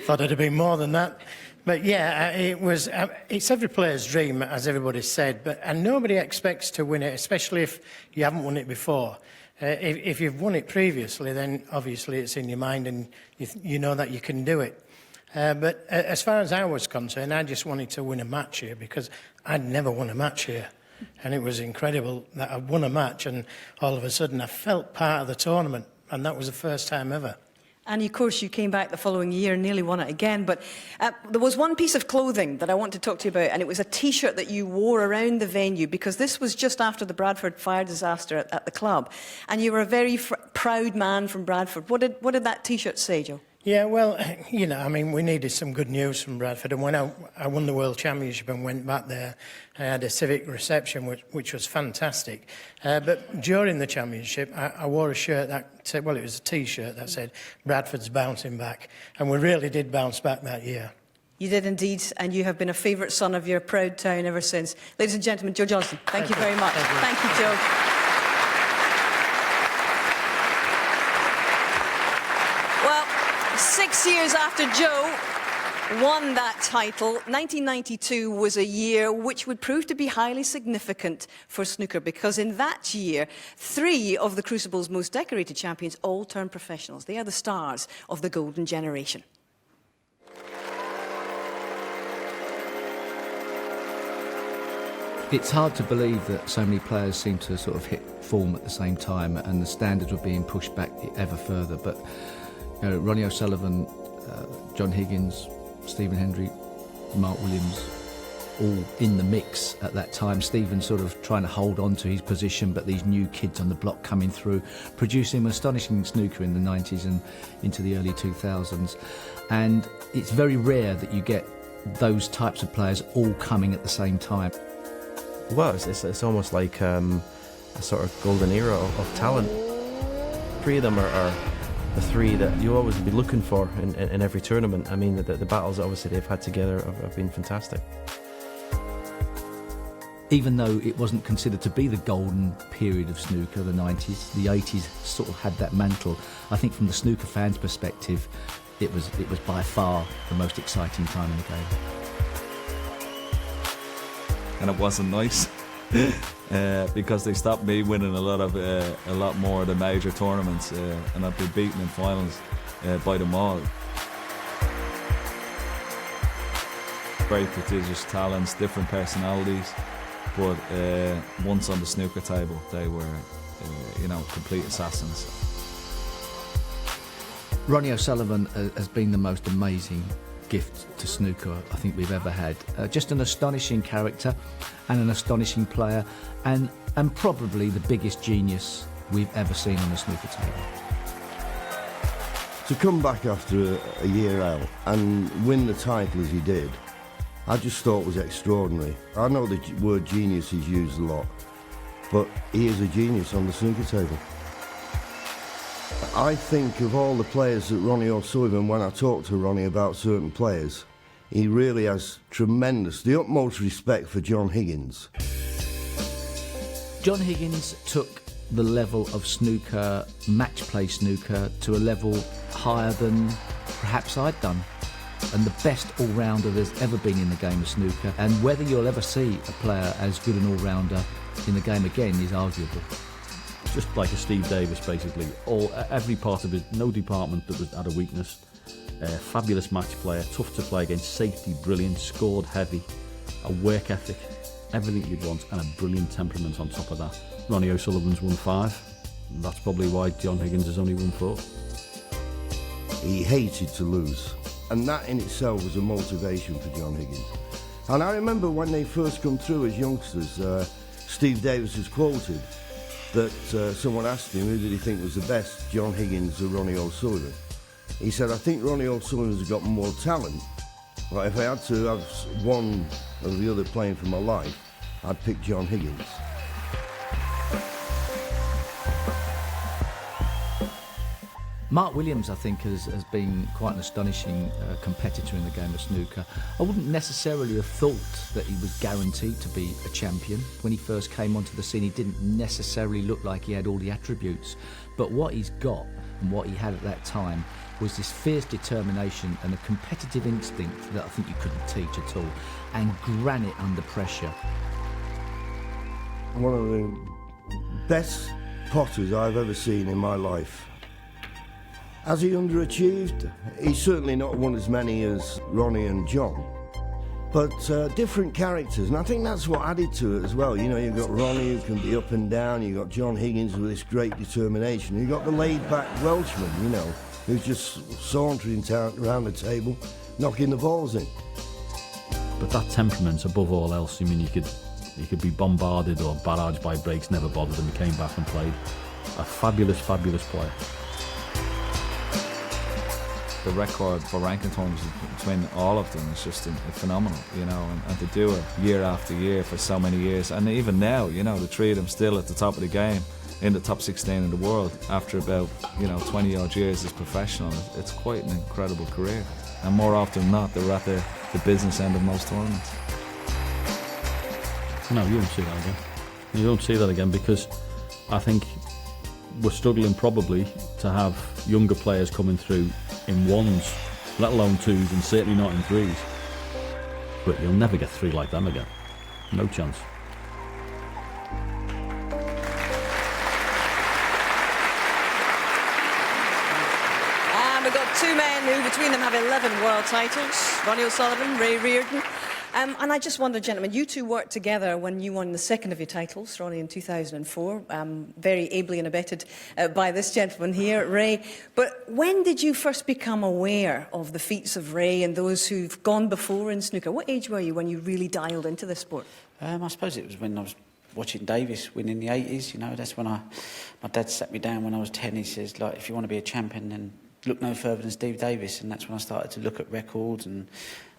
Thought it'd have been more than that. But yeah, it was. It's every player's dream, as everybody said. And nobody expects to win it, especially if you haven't won it before. If you've won it previously, then obviously it's in your mind and you know that you can do it. But as far as I was concerned, I just wanted to win a match here because I'd never won a match here. And it was incredible that I won a match and all of a sudden I felt part of the tournament, and that was the first time ever. And of course, you came back the following year and nearly won it again. But there was one piece of clothing that I want to talk to you about, and it was a T-shirt that you wore around the venue, because this was just after the Bradford fire disaster at the club. And you were a very proud man from Bradford. What did that T-shirt say, Joe? Yeah, well, you know, I mean, we needed some good news from Bradford. And when I won the World Championship and went back there, I had a civic reception, which was fantastic. But during the championship, I wore a shirt that said, well, it was a T-shirt that said, Bradford's bouncing back. And we really did bounce back that year. You did indeed, and you have been a favourite son of your proud town ever since. Ladies and gentlemen, Joe Johnson, thank you very much. Thank you, Joe. 6 years after Joe won that title, 1992 was a year which would prove to be highly significant for snooker, because in that year, 3 of the Crucible's most decorated champions all turned professionals. They are the stars of the golden generation. It's hard to believe that so many players seem to sort of hit form at the same time, and the standards were being pushed back ever further. But you know, Ronnie O'Sullivan, John Higgins, Stephen Hendry, Mark Williams, all in the mix at that time. Stephen sort of trying to hold on to his position, but these new kids on the block coming through, producing astonishing snooker in the 90s and into the early 2000s. And it's very rare that you get those types of players all coming at the same time. Well, it's almost like a sort of golden era of talent. 3 of them are the 3 that you always be looking for in every tournament. I mean, the battles obviously they've had together have been fantastic. Even though it wasn't considered to be the golden period of snooker, the 90s, the 80s sort of had that mantle. I think from the snooker fans' perspective, it was by far the most exciting time in the game. And it wasn't nice because they stopped me winning a lot more of the major tournaments, and I've been beaten in finals by them all. Very prodigious talents, different personalities, but once on the snooker table, they were, complete assassins. Ronnie O'Sullivan has been the most amazing gift to snooker I think we've ever had. Just an astonishing character and an astonishing player, and probably the biggest genius we've ever seen on the snooker table. To come back after a year out and win the title as he did, I just thought was extraordinary. I know the word genius is used a lot, but he is a genius on the snooker table. I think of all the players that Ronnie O'Sullivan, when I talk to Ronnie about certain players, he really has the utmost respect for John Higgins. John Higgins took the level of snooker, match play snooker, to a level higher than perhaps I'd done. And the best all-rounder there's ever been in the game of snooker. And whether you'll ever see a player as good an all-rounder in the game again is arguable. Just like a Steve Davis, basically. Every part of it, no department that had a weakness. Fabulous match player, tough to play against, safety brilliant, scored heavy, a work ethic, everything you'd want, and a brilliant temperament on top of that. Ronnie O'Sullivan's won 5. That's probably why John Higgins has only won 4. He hated to lose, and that in itself was a motivation for John Higgins. And I remember when they first come through as youngsters, Steve Davis was quoted that someone asked him who did he think was the best, John Higgins or Ronnie O'Sullivan. He said, I think Ronnie O'Sullivan's got more talent, but if I had to have one or the other playing for my life, I'd pick John Higgins. Mark Williams, I think, has been quite an astonishing competitor in the game of snooker. I wouldn't necessarily have thought that he was guaranteed to be a champion. When he first came onto the scene, he didn't necessarily look like he had all the attributes. But what he's got and what he had at that time was this fierce determination and a competitive instinct that I think you couldn't teach at all, and granite under pressure. One of the best potters I've ever seen in my life. Has he underachieved? He's certainly not won as many as Ronnie and John, but different characters, and I think that's what added to it as well. You know, you've got Ronnie who can be up and down, you've got John Higgins with this great determination, you've got the laid-back Welshman, you know, who's just sauntering around the table, knocking the balls in. But that temperament, above all else, I mean, you could be bombarded or barraged by breaks, never bothered him. He came back and played. A fabulous, fabulous player. The record for ranking tournaments between all of them is just phenomenal, you know, and to do it year after year for so many years, and even now, you know, the three of them still at the top of the game, in the top 16 in the world after about, you know, 20 odd years as professional. It's quite an incredible career, and more often than not, they're at the business end of most tournaments. No, you won't see that again. You won't see that again, because I think we're struggling probably to have younger players coming through in ones, let alone twos, and certainly not in threes. But you'll never get three like them again. No chance. And we've got two men who between them have 11 world titles, Ronnie O'Sullivan, Ray Reardon. And I just wonder, gentlemen, you two worked together when you won the second of your titles, Ronnie, in 2004, very ably and abetted by this gentleman here, Ray. But when did you first become aware of the feats of Ray and those who've gone before in snooker? What age were you when you really dialed into this sport? I suppose it was when I was watching Davis win in the 80s, you know. That's when my dad sat me down when I was 10. He says, like, if you want to be a champion, then look no further than Steve Davis. And that's when I started to look at records and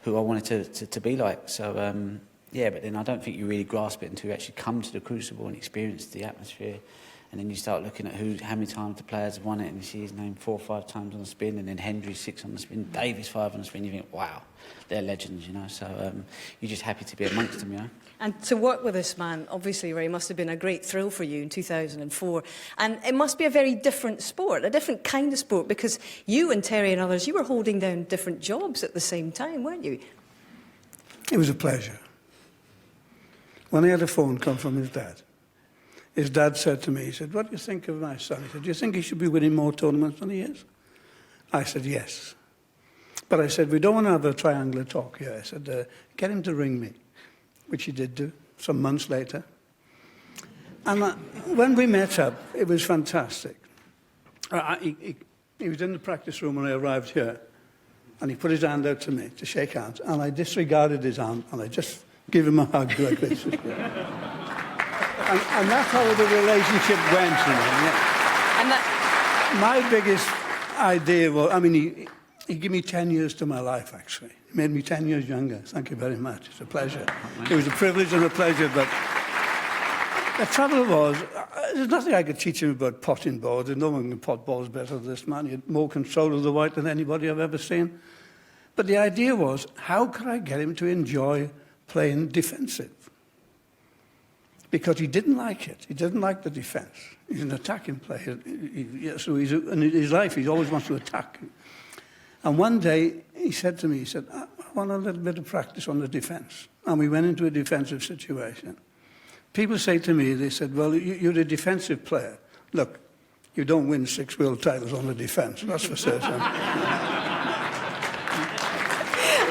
who I wanted to be like. So, yeah, but then I don't think you really grasp it until you actually come to the Crucible and experience the atmosphere. And then you start looking at how many times the players have won it, and you see his name 4 or 5 times on the spin, and then Hendry 6 on the spin, Davis 5 on the spin. You think, wow, they're legends, you know. So you're just happy to be amongst them, you know. And to work with this man, obviously, Ray, must have been a great thrill for you in 2004. And it must be a very different sport, a different kind of sport, because you and Terry and others, you were holding down different jobs at the same time, weren't you? It was a pleasure. When I had a phone call from his dad said to me, he said, what do you think of my son? He said, do you think he should be winning more tournaments than he is? I said, yes. But I said, we don't want to have a triangular talk here. I said, get him to ring me, which he did do some months later. And when we met up, it was fantastic. He was in the practice room when I arrived here, and he put his hand out to me to shake hands, and I disregarded his hand, and I just gave him a hug like this. And that's how the relationship went, you know. Yeah. And my biggest idea was, I mean, he gave me 10 years to my life, actually. He made me 10 years younger. Thank you very much. It's a pleasure. It was a privilege and a pleasure, but the trouble was, there's nothing I could teach him about potting balls. No one can pot balls better than this man. He had more control of the white than anybody I've ever seen. But the idea was, how could I get him to enjoy playing defensive? Because he didn't like it. He didn't like the defence. He's an attacking player. So in his life, he always wants to attack. And one day, he said to me, he said, I want a little bit of practice on the defence. And we went into a defensive situation. People say to me, they said, well, you're a defensive player. Look, you don't win 6 world titles on the defence, that's for certain.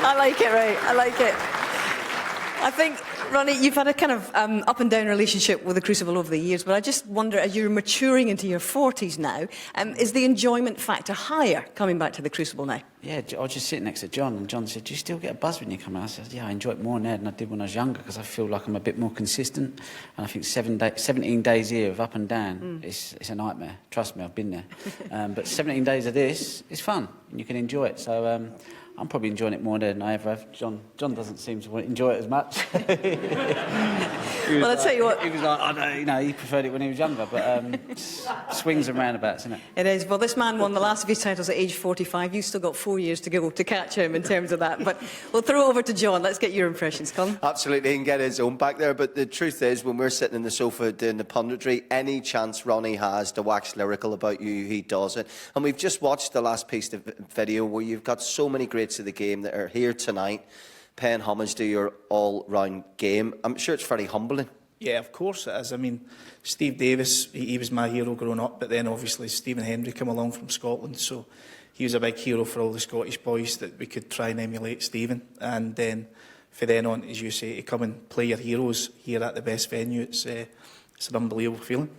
I like it, Ray. I like it. I think, Ronnie, you've had a kind of up and down relationship with the Crucible over the years, but I just wonder, as you're maturing into your 40s now, is the enjoyment factor higher coming back to the Crucible now? Yeah, I was just sitting next to John, and John said, do you still get a buzz when you come out? I said, yeah, I enjoy it more now than I did when I was younger, because I feel like I'm a bit more consistent. And I think 17 days here of up and down, it's a nightmare. Trust me, I've been there. But 17 days of this is fun, and you can enjoy it. So I'm probably enjoying it more than I ever have. John doesn't seem to enjoy it as much. Well, I'll tell you what. He was like, he preferred it when he was younger, but swings and roundabouts, isn't it? It is. Well, this man won the last of his titles at age 45. You've still got 4 years to go to catch him in terms of that. But we'll throw over to John. Let's get your impressions, Colin. Absolutely, he can get his own back there. But the truth is, when we're sitting in the sofa doing the punditry, any chance Ronnie has to wax lyrical about you, he does it. And we've just watched the last piece of video where you've got so many greats of the game that are here tonight paying homage to your all-round game. I'm sure it's very humbling. Yeah, of course it is. I mean, Steve Davis, he was my hero growing up, but then obviously Stephen Hendry came along from Scotland, so he was a big hero for all the Scottish boys that we could try and emulate Stephen. And then, for then on, as you say, to come and play your heroes here at the best venue, it's an unbelievable feeling.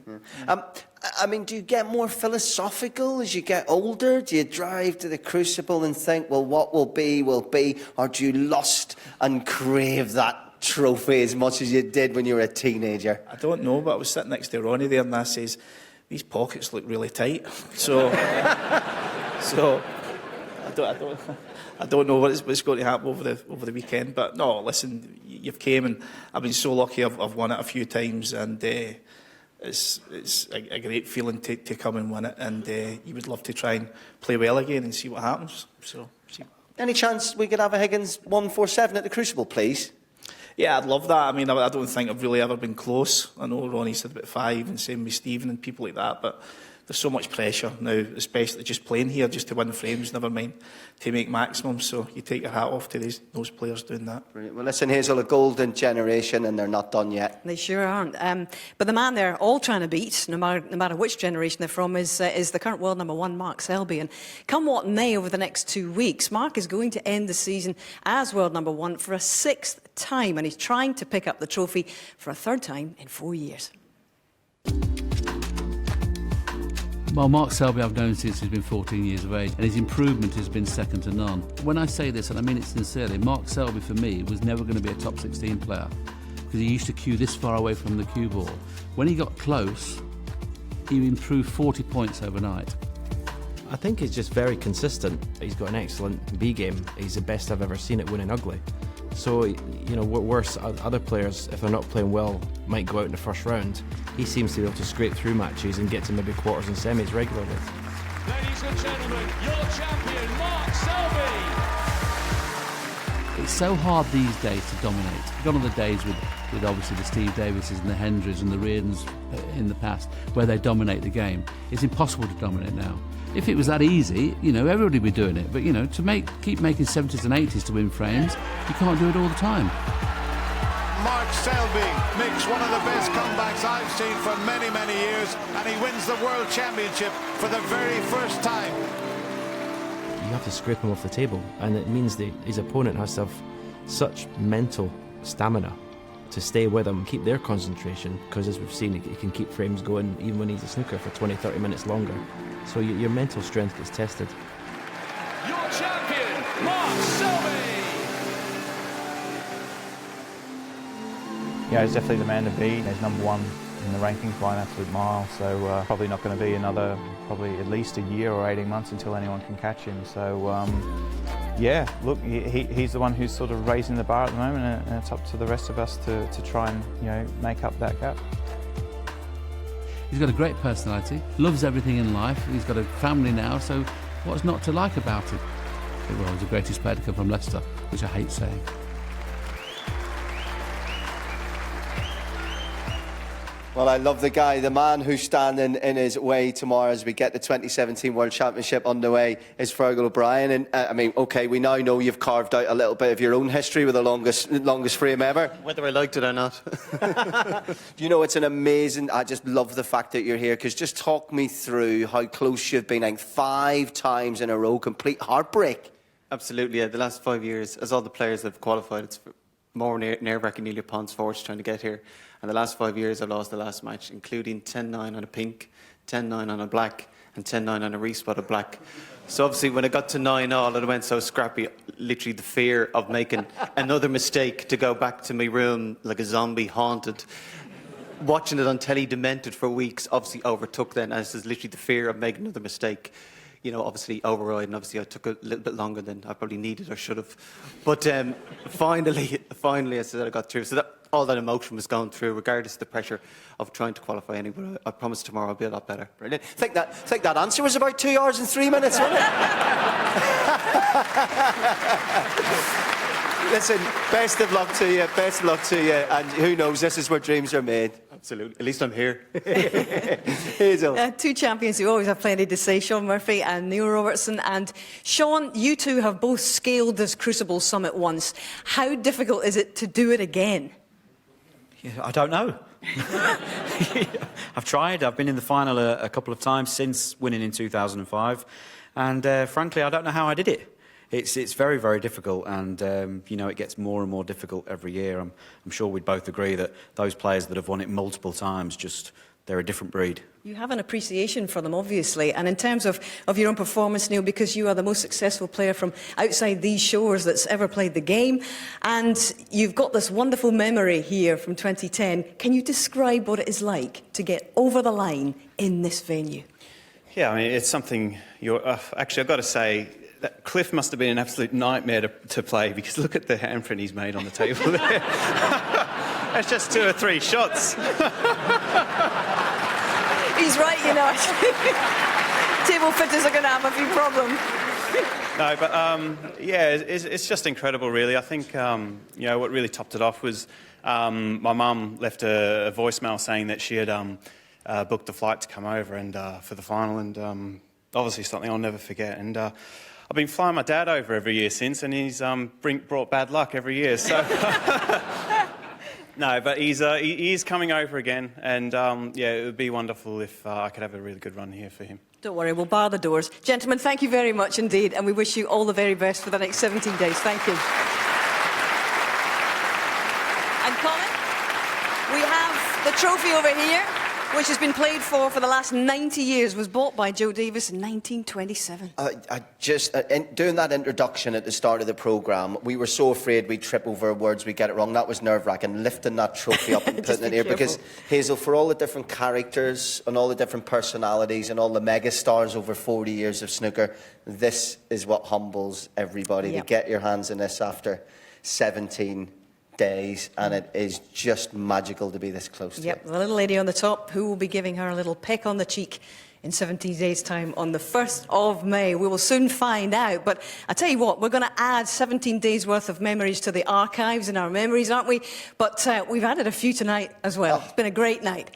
I mean, do you get more philosophical as you get older? Do you drive to the Crucible and think, well, what will be, or do you lust and crave that trophy as much as you did when you were a teenager? I don't know, but I was sitting next to Ronnie there and I says, these pockets look really tight. So I don't know what's going to happen over the weekend. But no, listen, you've came and I've been so lucky. I've won it a few times, and it's a great feeling to come and win it. And you would love to try and play well again and see what happens. So, any chance we could have a Higgins 147 at the Crucible, please? Yeah, I'd love that. I mean, I don't think I've really ever been close. I know Ronnie said about 5, and same with Stephen and people like that, but there's so much pressure now, especially just playing here, just to win frames, never mind to make maximum. So you take your hat off to those players doing that. Brilliant. Well, listen, Hazel, a golden generation, and they're not done yet. They sure aren't. But the man they're all trying to beat, no matter which generation they're from, is the current world number 1, Mark Selby. And come what may over the next 2 weeks, Mark is going to end the season as world number 1 for a 6th time, and he's trying to pick up the trophy for a 3rd time in 4 years. Well, Mark Selby I've known since he's been 14 years of age, and his improvement has been second to none. When I say this, and I mean it sincerely, Mark Selby for me was never going to be a top 16 player because he used to cue this far away from the cue ball. When he got close, he improved 40 points overnight. I think he's just very consistent. He's got an excellent B game. He's the best I've ever seen at winning ugly. So, you know, worse, other players, if they're not playing well, might go out in the first round. He seems to be able to scrape through matches and get to maybe quarters and semis regularly. Ladies and gentlemen, your champion, Mark Selby. It's so hard these days to dominate. Gone are the days with obviously the Steve Davises and the Hendrys and the Reardons in the past, where they dominate the game. It's impossible to dominate now. If it was that easy, you know, everybody would be doing it. But, you know, to keep making 70s and 80s to win frames, you can't do it all the time. Mark Selby makes one of the best comebacks I've seen for many, many years, and he wins the World Championship for the very first time. You have to scrape him off the table, and it means that his opponent has to have such mental stamina to stay with him, keep their concentration, because as we've seen, he can keep frames going even when he's a snooker for 20-30 minutes longer. So your mental strength gets tested. Your champion, Mark Selby. Yeah, he's definitely the man to beat. He's number 1 in the rankings by an absolute mile, so probably not going to be another, probably at least a year or 18 months until anyone can catch him. So, yeah, look, he's the one who's sort of raising the bar at the moment, and it's up to the rest of us to try and, you know, make up that gap. He's got a great personality, loves everything in life. He's got a family now, so what's not to like about it? Well, he's the greatest player to come from Leicester, which I hate saying. Well, I love the guy. The man who's standing in his way tomorrow as we get the 2017 World Championship underway is Fergal O'Brien. And, I mean, OK, we now know you've carved out a little bit of your own history with the longest frame ever. Whether I liked it or not. You know, it's an amazing... I just love the fact that you're here, because just talk me through how close you've been, like 5 times in a row, complete heartbreak. Absolutely, yeah. The last 5 years, as all the players have qualified, it's more nerve-wracking nearly upon sports trying to get here. And the last 5 years, I've lost the last match, including 10-9 on a pink, 10-9 on a black, and 10-9 on a re-spotted black. So obviously, when it got to 9-all, it went so scrappy, literally the fear of making another mistake to go back to my room like a zombie haunted. Watching it on telly, demented for weeks, obviously overtook then, as is literally the fear of making another mistake. you know, obviously overriding. Obviously, I took a little bit longer than I probably needed or should have. But finally, I said I got through. So all that emotion was going through, regardless of the pressure of trying to qualify anyway. I promise tomorrow I'll be a lot better. Brilliant. I think that answer was about 2 hours and 3 minutes, wasn't it? Listen, best of luck to you. Best of luck to you. And who knows, this is where dreams are made. Absolutely. At least I'm here. Hazel. Two champions who always have plenty to say, Sean Murphy and Neil Robertson. And Sean, you two have both scaled this Crucible summit once. How difficult is it to do it again? Yeah, I don't know. I've tried. I've been in the final a couple of times since winning in 2005. And frankly, I don't know how I did it. It's very, very difficult, and you know, it gets more and more difficult every year. I'm sure we'd both agree that those players that have won it multiple times, they're a different breed. You have an appreciation for them, obviously. And in terms of your own performance, Neil, because you are the most successful player from outside these shores that's ever played the game, and you've got this wonderful memory here from 2010, can you describe what it is like to get over the line in this venue? Yeah, I mean, it's something actually, I've got to say, that Cliff must have been an absolute nightmare to play, because look at the handprint he's made on the table there. That's just 2 or 3 shots. He's right, you know. Table fitters are going to have a few problems. No, but yeah, it's just incredible, really. I think you know, what really topped it off was my mum left a voicemail saying that she had booked a flight to come over and for the final, and obviously something I'll never forget. And I've been flying my dad over every year since, and he's brought bad luck every year. So no, but he is coming over again, and yeah, it would be wonderful if I could have a really good run here for him. Don't worry, we'll bar the doors. Gentlemen, thank you very much indeed, and we wish you all the very best for the next 17 days. Thank you. And Colin, we have the trophy over here, which has been played for the last 90 years, was bought by Joe Davis in 1927. Doing that introduction at the start of the programme, we were so afraid we'd trip over words, we'd get it wrong. That was nerve-wracking, lifting that trophy up and putting it here. Because, Hazel, for all the different characters and all the different personalities and all the mega stars over 40 years of snooker, this is what humbles everybody. Yep. To get your hands in this after 17 days, and it is just magical to be this close to it. The little lady on the top, who will be giving her a little peck on the cheek in 17 days' time on the 1st of May. We will soon find out. But I tell you what, we're going to add 17 days' worth of memories to the archives in our memories, aren't we? But we've added a few tonight as well. It's been a great night.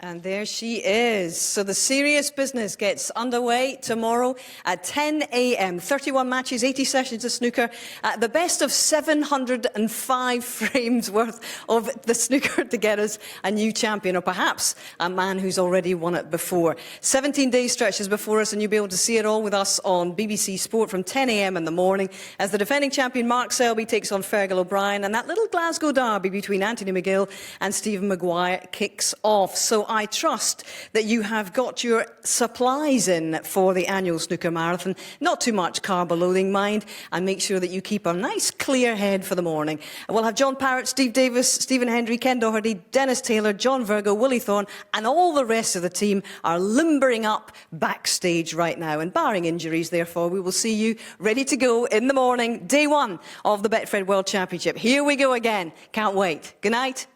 And there she is. So the serious business gets underway tomorrow at 10 a.m. 31 matches, 80 sessions of snooker. The best of 705 frames worth of the snooker to get us a new champion, or perhaps a man who's already won it before. 17-day stretches before us, and you'll be able to see it all with us on BBC Sport from 10 a.m. in the morning as the defending champion Mark Selby takes on Fergal O'Brien, and that little Glasgow derby between Anthony McGill and Stephen Maguire kicks off. So I trust that you have got your supplies in for the annual snooker marathon. Not too much carb loading, mind, and make sure that you keep a nice clear head for the morning. We'll have John Parrott, Steve Davis, Stephen Hendry, Ken Doherty, Dennis Taylor, John Virgo, Willie Thorne, and all the rest of the team are limbering up backstage right now. And barring injuries, therefore, we will see you ready to go in the morning, day 1 of the Betfred World Championship. Here we go again. Can't wait. Good night.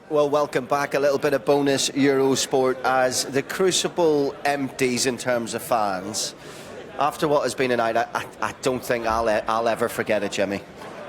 Well, welcome back. A little bit of bonus Eurosport as the Crucible empties in terms of fans. After what has been a night, I don't think I'll ever forget it, Jimmy.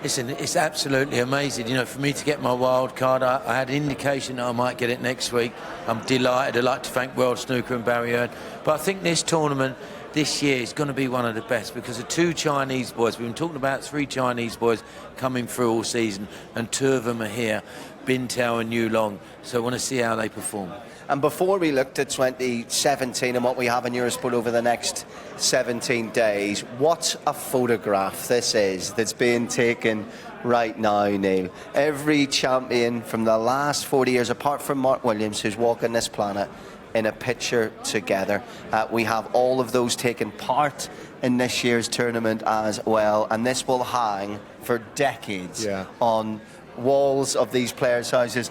Listen, it's absolutely amazing. You know, for me to get my wild card, I had an indication that I might get it next week. I'm delighted. I'd like to thank World Snooker and Barry Hearn. But I think this tournament this year is going to be one of the best because the two Chinese boys, we've been talking about 3 Chinese boys coming through all season, and 2 of them are here, Bin Tao and Yu Long. So I want to see how they perform. And before we looked at 2017 and what we have in Eurosport over the next 17 days, what a photograph this is that's being taken right now, Neil. Every champion from the last 40 years, apart from Mark Williams, who's walking this planet, in a picture together. We have all of those taking part in this year's tournament as well, and this will hang for decades on walls of these players' houses.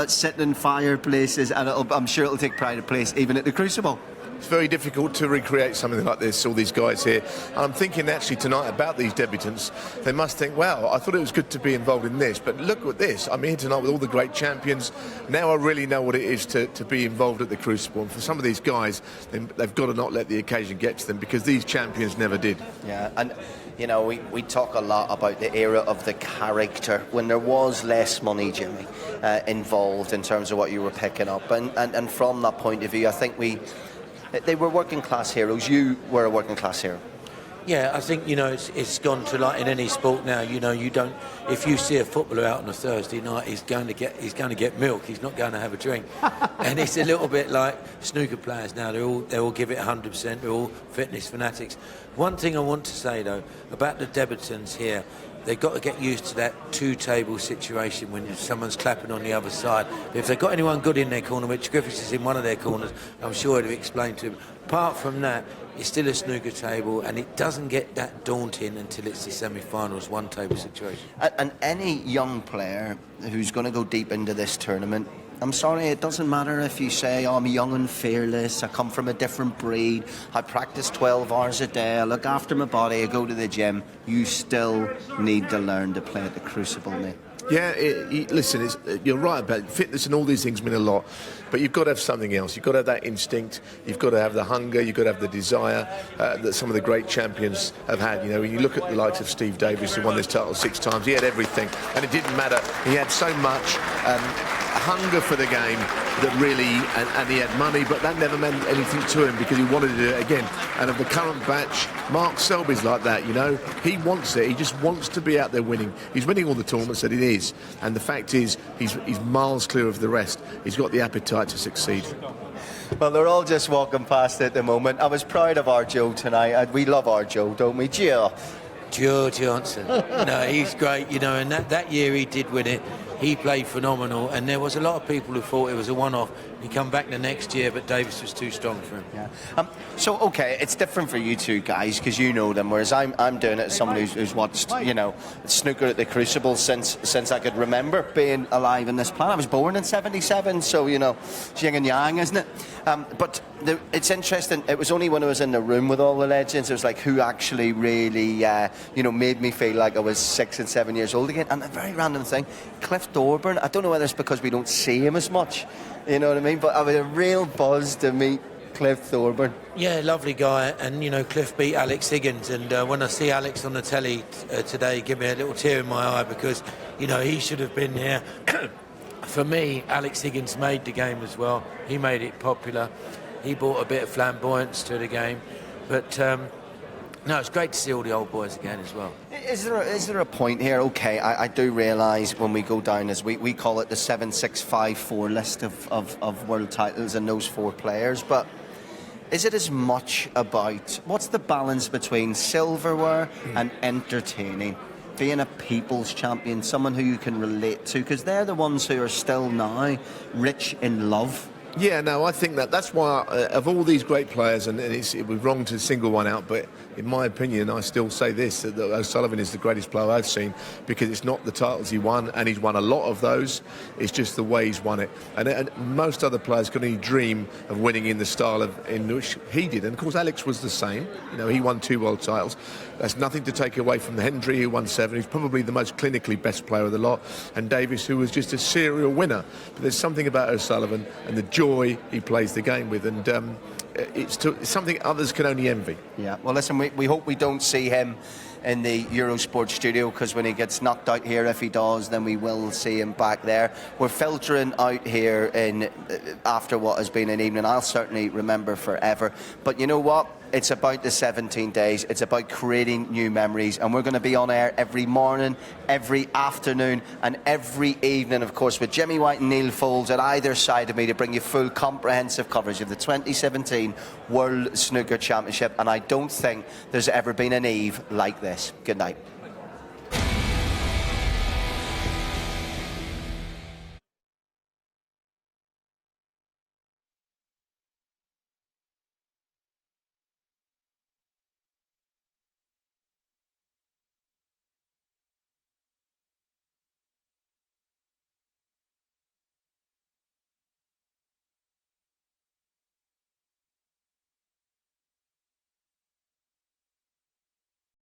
Sitting in fireplaces, and I'm sure it'll take pride of place even at the Crucible. It's very difficult to recreate something like this, all these guys here. And I'm thinking actually tonight about these debutants. They must think, well, I thought it was good to be involved in this, but look at this. I'm here tonight with all the great champions. Now I really know what it is to be involved at the Crucible. And for some of these guys, they've got to not let the occasion get to them, because these champions never did. Yeah, and you know, we talk a lot about the era of the character, when there was less money, Jimmy, involved in terms of what you were picking up. And from that point of view, I think they were working class heroes. You were a working class hero. Yeah, I think, you know, it's gone to, like in any sport now, you know, you don't, if you see a footballer out on a Thursday night, he's going to get milk, he's not going to have a drink. And it's a little bit like snooker players now, they all give it 100%, they're all fitness fanatics. One thing I want to say though about the debutants here, they've got to get used to that two-table situation when someone's clapping on the other side. If they've got anyone good in their corner, which Griffiths is in one of their corners, I'm sure he'd have explained to him. Apart from that, it's still a snooker table, and it doesn't get that daunting until it's the semi-finals, one-table situation. And any young player who's going to go deep into this tournament, I'm sorry, it doesn't matter if you say, oh, I'm young and fearless, I come from a different breed, I practice 12 hours a day, I look after my body, I go to the gym. You still need to learn to play at the Crucible, Nick. Yeah, listen, you're right about it. Fitness and all these things mean a lot, but you've got to have something else. You've got to have that instinct, you've got to have the hunger, you've got to have the desire that some of the great champions have had. You know, when you look at the likes of Steve Davis, who won this title 6 times, he had everything, and it didn't matter. He had so much hunger for the game that really, and he had money, but that never meant anything to him because he wanted to do it again. And of the current batch, Mark Selby's like that, you know. He wants it, he just wants to be out there winning. He's winning all the tournaments that it is, and the fact is he's miles clear of the rest. He's got the appetite to succeed. Well, they're all just walking past at the moment. I was proud of our Joe tonight. We love our Joe, don't we, Joe? Joe Johnson. No, he's great, you know, and that year he did win it. He played phenomenal, and there was a lot of people who thought it was a one-off. He come back the next year, but Davis was too strong for him. Yeah. So, okay, it's different for you two guys because you know them, whereas I'm doing it as someone who's watched, you know, snooker at the Crucible since I could remember being alive in this planet. I was born in '77, so, you know, it's yin and yang, isn't it? But it's interesting. It was only when I was in the room with all the legends, it was like who actually really, you know, made me feel like I was 6 and 7 years old again. And a very random thing, Cliff Thorburn, I don't know whether it's because we don't see him as much, you know what I mean, but I was a real buzz to meet Cliff Thorburn. Yeah, lovely guy, and you know, Cliff beat Alex Higgins, and when I see Alex on the telly today, give me a little tear in my eye because, you know, he should have been here. For me, Alex Higgins made the game as well. He made it popular. He brought a bit of flamboyance to the game, but no, it's great to see all the old boys again as well. Is there a point here? Okay, I do realise when we go down, as we call it the 7-6-5-4 list of world titles and those 4 players, but is it as much about what's the balance between silverware and entertaining? Being a people's champion, someone who you can relate to, because they're the ones who are still now rich in love Yeah, no, I think that's why, of all these great players, and it would be wrong to single one out, but in my opinion, I still say this, that O'Sullivan is the greatest player I've seen, because it's not the titles he won, and he's won a lot of those, it's just the way he's won it. And most other players can only dream of winning in the style in which he did. And of course, Alex was the same. You know, he won 2 world titles. That's nothing to take away from Hendry, who won 7. He's probably the most clinically best player of the lot. And Davis, who was just a serial winner. But there's something about O'Sullivan and the joy he plays the game with. And it's something others can only envy. Yeah, well, listen, we hope we don't see him in the Eurosport studio, because when he gets knocked out here, if he does, then we will see him back there. We're filtering out here after what has been an evening I'll certainly remember forever. But you know what? It's about the 17 days. It's about creating new memories. And we're going to be on air every morning, every afternoon, and every evening, of course, with Jimmy White and Neil Foulds at either side of me to bring you full comprehensive coverage of the 2017 World Snooker Championship. And I don't think there's ever been an eve like this. Good night.